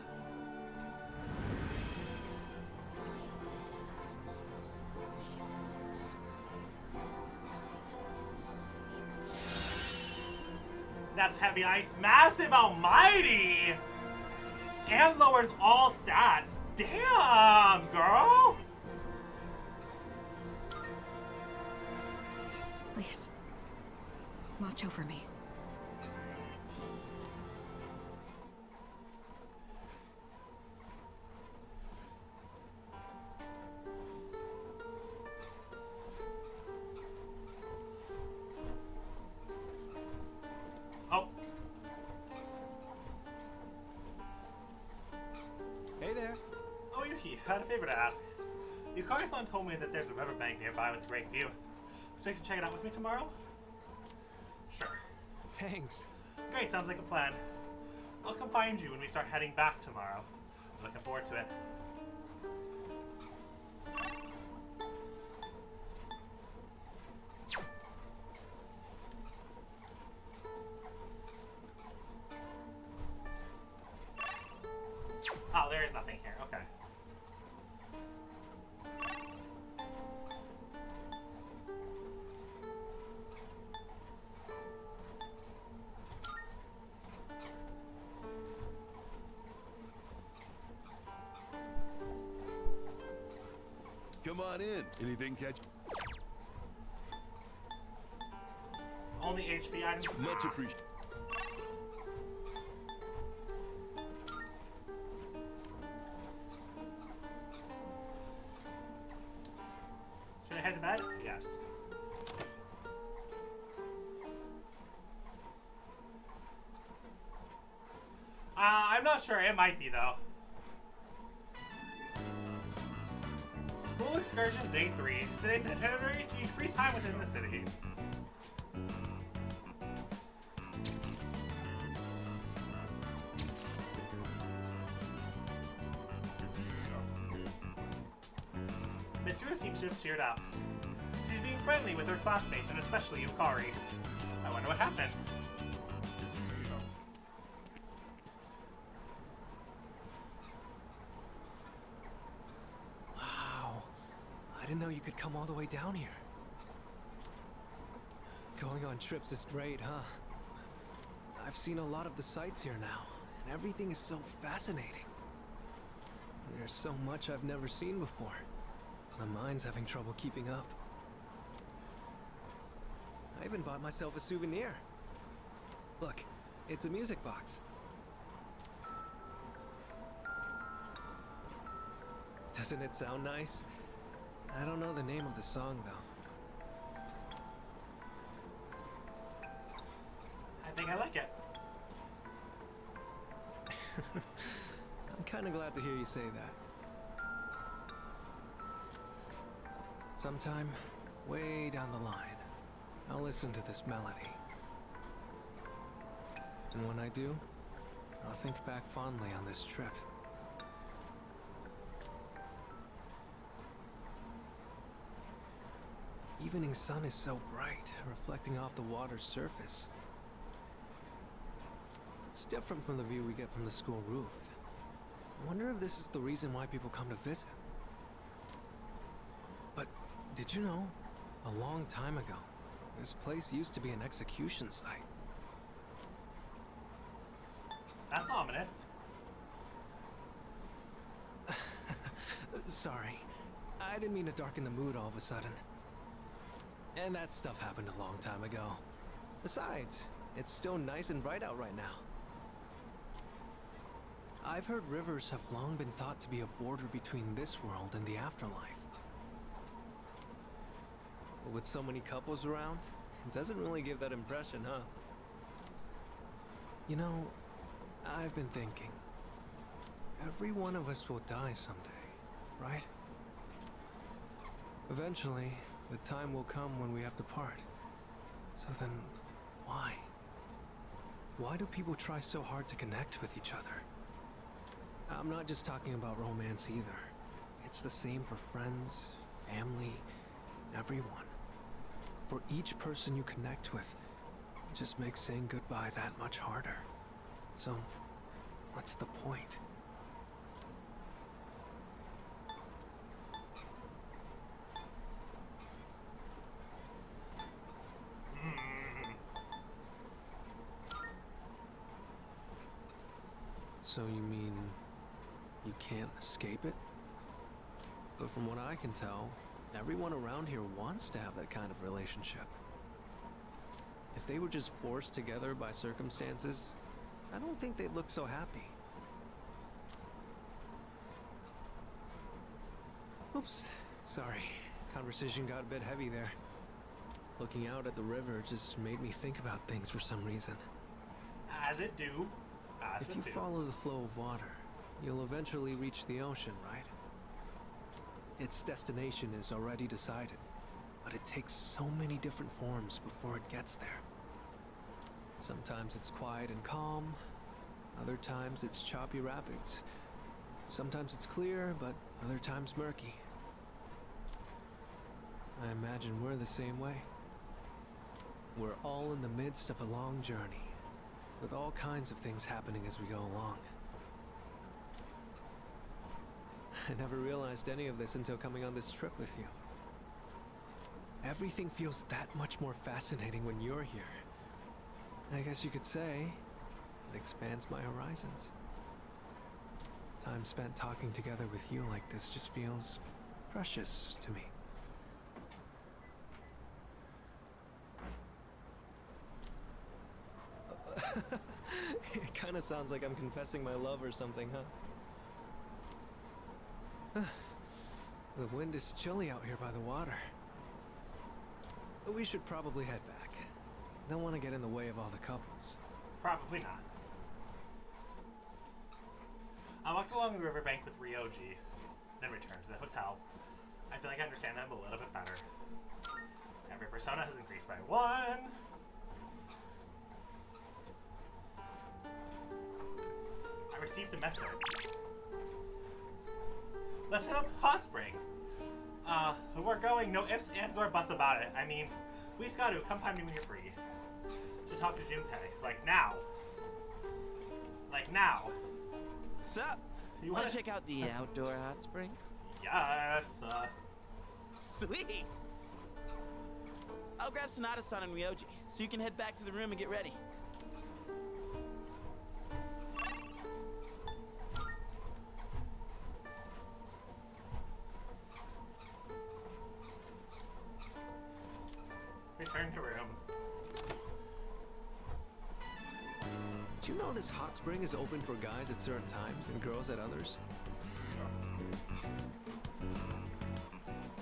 That's Heavy Ice. Massive Almighty! And lowers all stats. Damn, girl! Please. Watch over me. Oh. Hey there. Oh, Yuki, I had a favor to ask. Yukari-san told me that there's a riverbank nearby with a great view. Would you like to check it out with me tomorrow? Sure. Thanks. Great, sounds like a plan. I'll come find you when we start heading back tomorrow. I'm looking forward to it. Oh, there is nothing here. Okay. Come on in. Anything catch? Only HP items. Much appreciated. Should I head to bed? Yes. I'm not sure. It might be, though. School excursion day 3. Today's itinerary to free time within the city. Mitsuru seems to have cheered up. She's being friendly with her classmates and especially Yukari. I wonder what happened. Wow. I didn't know you could come all the way down here. Going on trips is great, huh? I've seen a lot of the sights here now, and everything is so fascinating. There's so much I've never seen before. My mind's having trouble keeping up. I even bought myself a souvenir. Look, it's a music box. Doesn't it sound nice? I don't know the name of the song, though. I think I like it. I'm kind of glad to hear you say that. Sometime, way down the line, I'll listen to this melody. And when I do, I'll think back fondly on this trip. Evening sun is so bright, reflecting off the water's surface. It's different from the view we get from the school roof. I wonder if this is the reason why people come to visit. But did you know, a long time ago, this place used to be an execution site. That's ominous. Sorry, I didn't mean to darken the mood all of a sudden. And that stuff happened a long time ago. Besides, it's still nice and bright out right now. I've heard rivers have long been thought to be a border between this world and the afterlife. But with so many couples around, it doesn't really give that impression, huh? You know, I've been thinking. Every one of us will die someday, right? Eventually, the time will come when we have to part. So then, why? Why do people try so hard to connect with each other? I'm not just talking about romance either. It's the same for friends, family, everyone. For each person you connect with, it just makes saying goodbye that much harder. So, what's the point? So you mean you can't escape it? But from what I can tell, everyone around here wants to have that kind of relationship. If they were just forced together by circumstances, I don't think they'd look so happy. Oops, sorry. Conversation got a bit heavy there. Looking out at the river just made me think about things for some reason. As it do. As If it you do. follow the flow of water, you'll eventually reach the ocean, right? Its destination is already decided, but it takes so many different forms before it gets there. Sometimes it's quiet and calm, other times it's choppy rapids. Sometimes it's clear, but other times murky. I imagine we're the same way. We're all in the midst of a long journey, with all kinds of things happening as we go along. I never realized any of this until coming on this trip with you. Everything feels that much more fascinating when you're here. I guess you could say it expands my horizons. Time spent talking together with you like this just feels precious to me. It kind of sounds like I'm confessing my love or something, huh? The wind is chilly out here by the water. We should probably head back. Don't want to get in the way of all the couples. Probably not. I walked along the riverbank with Ryoji, then returned to the hotel. I feel like I understand them a little bit better. Every persona has increased by 1. I received a message. Let's hit up Hot Spring. We're going, no ifs, ands, or buts about it. I mean, we just gotta come find me when you're free. To talk to Junpei. Like now. Like now. Sup? You wanna check out the outdoor hot spring? Yes. Sweet! I'll grab Sonata-san and Ryoji, so you can head back to the room and get ready. Return to room. Do you know this hot spring is open for guys at certain times and girls at others?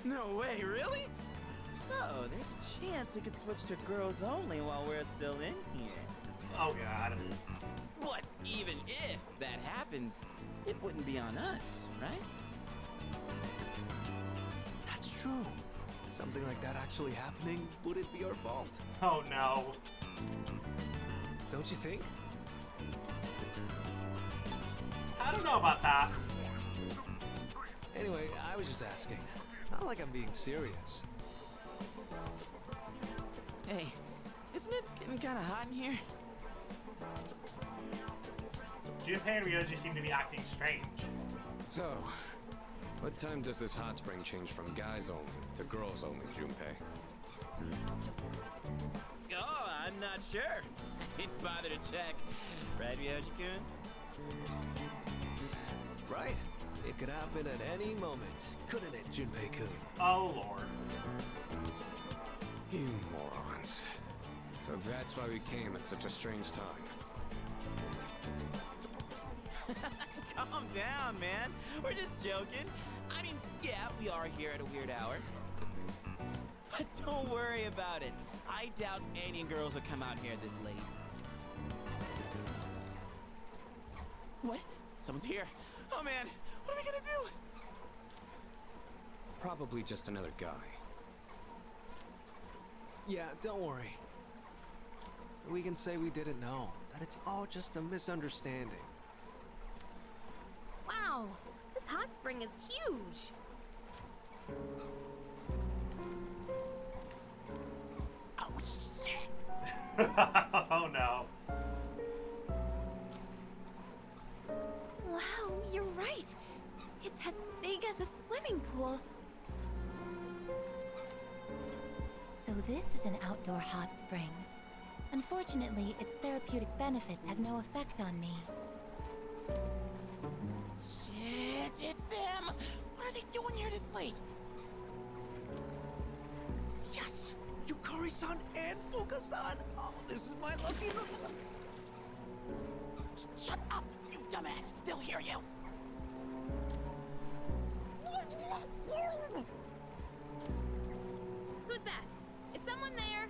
No way, really? So, there's a chance it could switch to girls only while we're still in here. Oh god. But even if that happens, it wouldn't be on us, right? That's true. Something like that actually happening wouldn't be our fault. Oh no. Don't you think? I don't know about that. Anyway, I was just asking. Not like I'm being serious. Hey, isn't it getting kind of hot in here? Junpei and Ryoji seem to be acting strange. So, what time does this hot spring change from guys only to girls only, Junpei? Oh, I'm not sure. I didn't bother to check. Right, Ryoji-kun? Right. It could happen at any moment, couldn't it, Junpei-kun? Oh lord. You morons. So that's why we came at such a strange time. Calm down, man. We're just joking. I mean, yeah, we are here at a weird hour. But don't worry about it. I doubt any girls will come out here this late. What? Someone's here. Oh man, what are we gonna do? Probably just another guy. Yeah, don't worry. We can say we didn't know. That it's all just a misunderstanding. Wow, this hot spring is huge. Oh shit! Oh no. Wow, you're right. It's as big as a swimming pool. So this is an outdoor hot spring. Unfortunately, its therapeutic benefits have no effect on me. Shit, it's them! What are they doing here this late? Yes! Yukari Satori-san and Fuka-san. Oh, this is my lucky number. Shut up, you dumbass! They'll hear you! Who's that? Is someone there?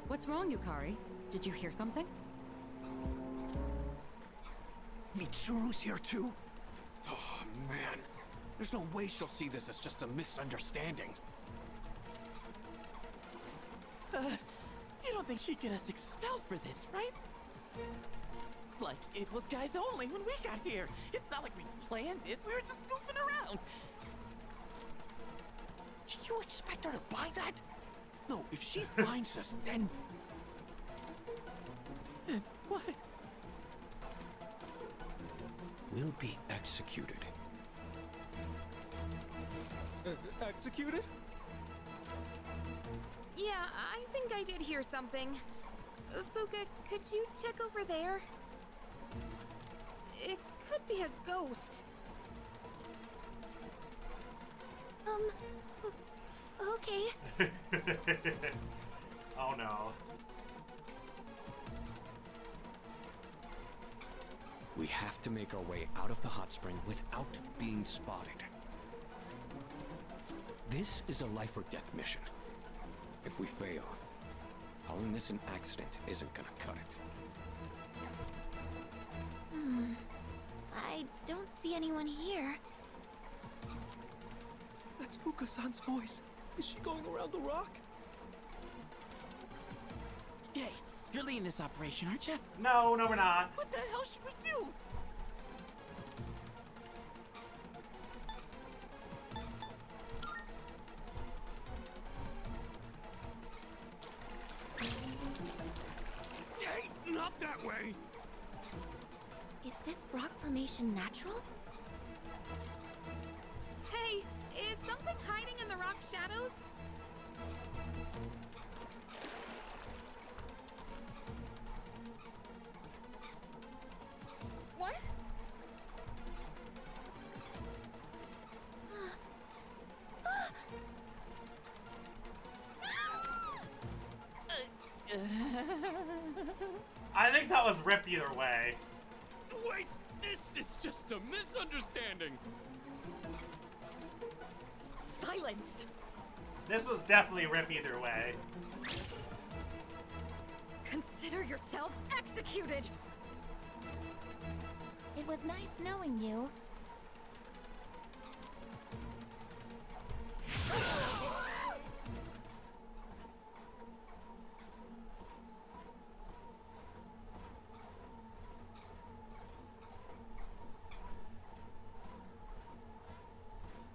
What's wrong, Yukari? Did you hear something? Mitsuru's here too? Oh, man. There's no way she'll see this as just a misunderstanding. You don't think she'd get us expelled for this, right? Like, it was guys only when we got here. It's not like we planned this, we were just goofing around. Do you expect her to buy that? No, if she finds us, then... What? We'll be executed. Executed? Yeah, I think I did hear something. Fuka, could you check over there? It could be a ghost. Okay. Oh no. We have to make our way out of the hot spring without being spotted. This is a life or death mission. If we fail, calling this an accident isn't gonna cut it. I don't see anyone here. That's Fuka-san's voice. Is she going around the rock? Hey, you're leading this operation, aren't you? No, we're not. What the hell should we do? Hey, not that way! Is this rock formation natural? Hey, is something hiding in the rock shadows? What? I think that was Rip either way. Wait! This is just a misunderstanding! Silence! This was definitely Rip either way. Consider yourselves executed! It was nice knowing you.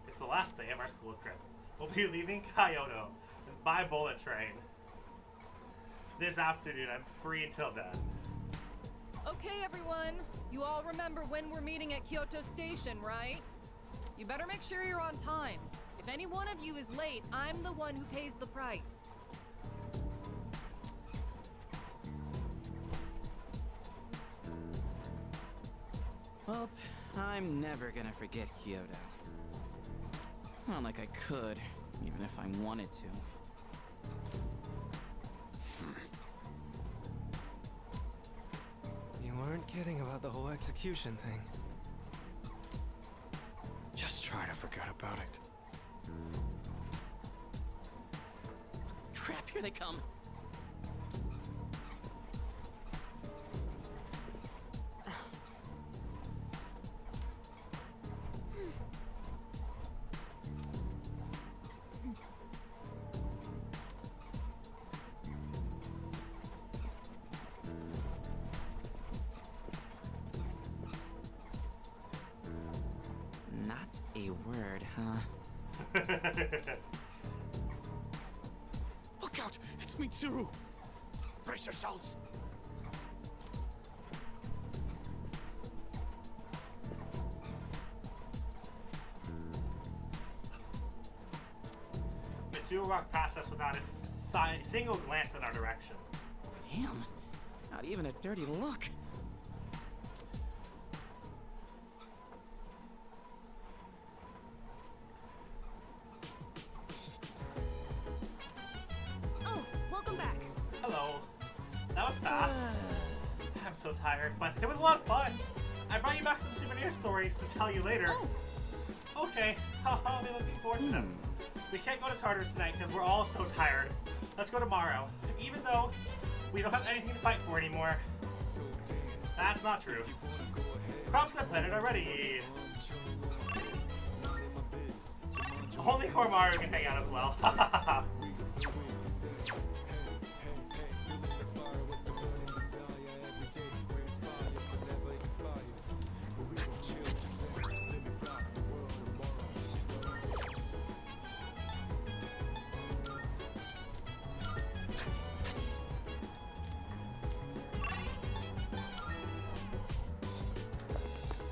It's the last day of our school trip. We'll be leaving Kyoto by bullet train. This afternoon, I'm free until then. Okay, everyone. You all remember when we're meeting at Kyoto Station, right? You better make sure you're on time. If any one of you is late, I'm the one who pays the price. Well, I'm never gonna forget Kyoto. Not like I could, even if I wanted to. You weren't kidding about the whole execution thing. Just try to forget about it. Crap, here they come. Not a word, huh? Look out! It's Mitsuru! Brace yourselves! Mitsuru walked past us without a single glance in our direction. Damn, not even a dirty look. was fast. I'm so tired, but it was a lot of fun. I brought you back some souvenir stories to tell you later. Oh. Okay, I'll be looking forward to them. We can't go to Tartarus tonight because we're all so tired. Let's go tomorrow, even though we don't have anything to fight for anymore. That's not true. Crops and planet are ready. Only Koromaru can hang out as well.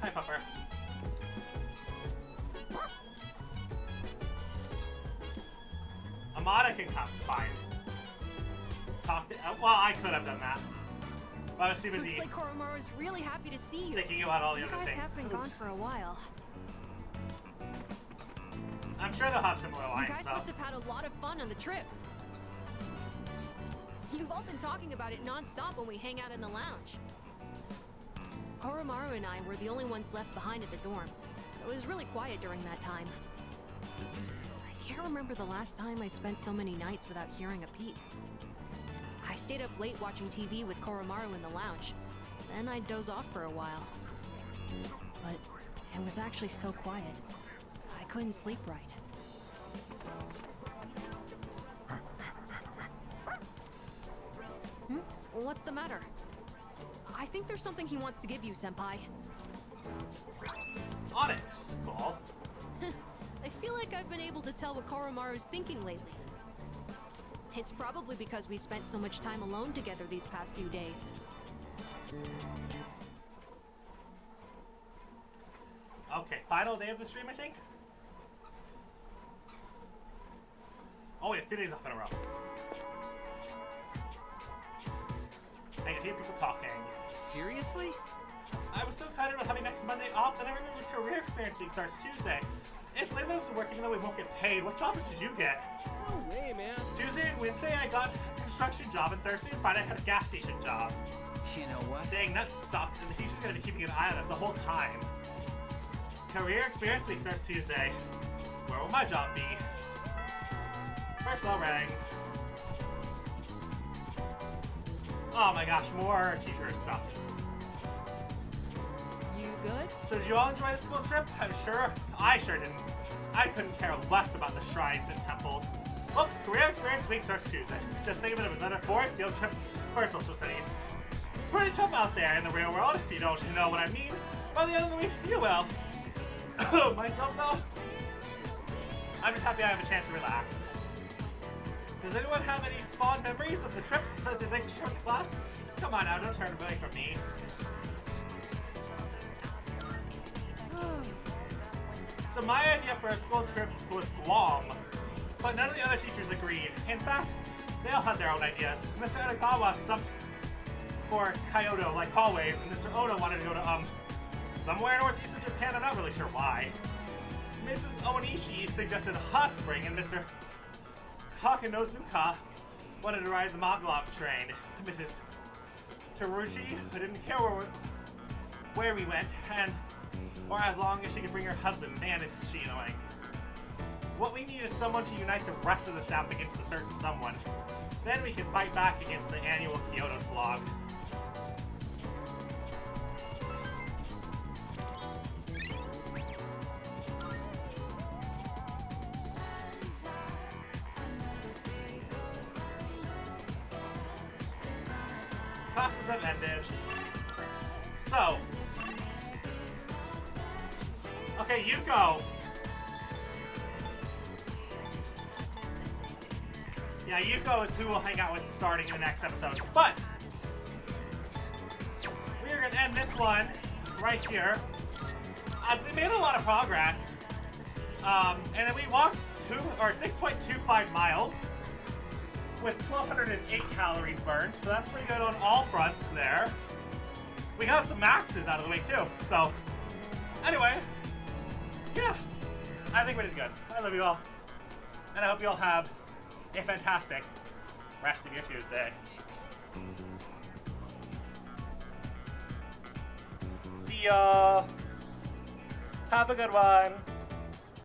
Hi, Pupper. Amada can come, fine. Talk to, well, I could have done that. But I was too busy. Looks like Koromaru's really happy to see you. Thinking about all the other things. You guys have been gone for a while. I'm sure they'll have similar lines, You guys must have had a lot of fun on the trip. You've all been talking about it non-stop when we hang out in the lounge. Koromaru and I were the only ones left behind at the dorm, so it was really quiet during that time. I can't remember the last time I spent so many nights without hearing a peep. I stayed up late watching TV with Koromaru in the lounge. Then I'd doze off for a while. But it was actually so quiet. I couldn't sleep right. What's the matter? I think there's something he wants to give you, Senpai. Onyx, cool. I feel like I've been able to tell what Koromaru's thinking lately. It's probably because we spent so much time alone together these past few days. Okay, final day of the stream, I think? Oh, we have 2 days off in a row. I can hear people talking. Seriously? I was so excited about having next Monday off that I remembered career experience week starts Tuesday. If Layla's working even though we won't get paid, what jobs did you get? No way, man. Tuesday and Wednesday I got a construction job, and Thursday and Friday I had a gas station job. You know what? Dang, that sucks, and the teacher's gonna be keeping an eye on us the whole time. Career experience week starts Tuesday. Where will my job be? First bell rang. Oh my gosh, more teacher stuff. You good? So did you all enjoy the school trip? I'm sure. I sure didn't. I couldn't care less about the shrines and temples. Well, career experience week starts Tuesday. Just think of it as another boring field trip for social studies. Pretty tough out there in the real world, if you don't know what I mean. By the end of the week, you will. Myself, though, I'm just happy I have a chance to relax. Does anyone have any fond memories of the trip, the next trip to class? Come on now, don't turn away from me. So my idea for a school trip was Guam, but none of the other teachers agreed. In fact, they all had their own ideas. Mr. Edagawa stumped for Kyoto, like always, and Mr. Ono wanted to go to, somewhere in northeastern Japan, I'm not really sure why. Mrs. Onishi suggested Hot Spring, and Mr. Takanozuka wanted to ride the Maglev train. Mrs. Teruchi didn't care where we went, or as long as she could bring her husband. Man, is she annoying. What we need is someone to unite the rest of the staff against a certain someone. Then we can fight back against the annual Kyoto slog. Classes have ended. So, okay, Yuko. Yeah, Yuko is who we'll hang out with starting in the next episode. But we are gonna end this one right here. We made a lot of progress, and then we walked 6.25 miles with 1,208 calories burned. So that's pretty good on all fronts there. We got some maxes out of the way too. So anyway, yeah, I think we did good. I love you all, and I hope you all have a fantastic rest of your Tuesday. See ya. Have a good one.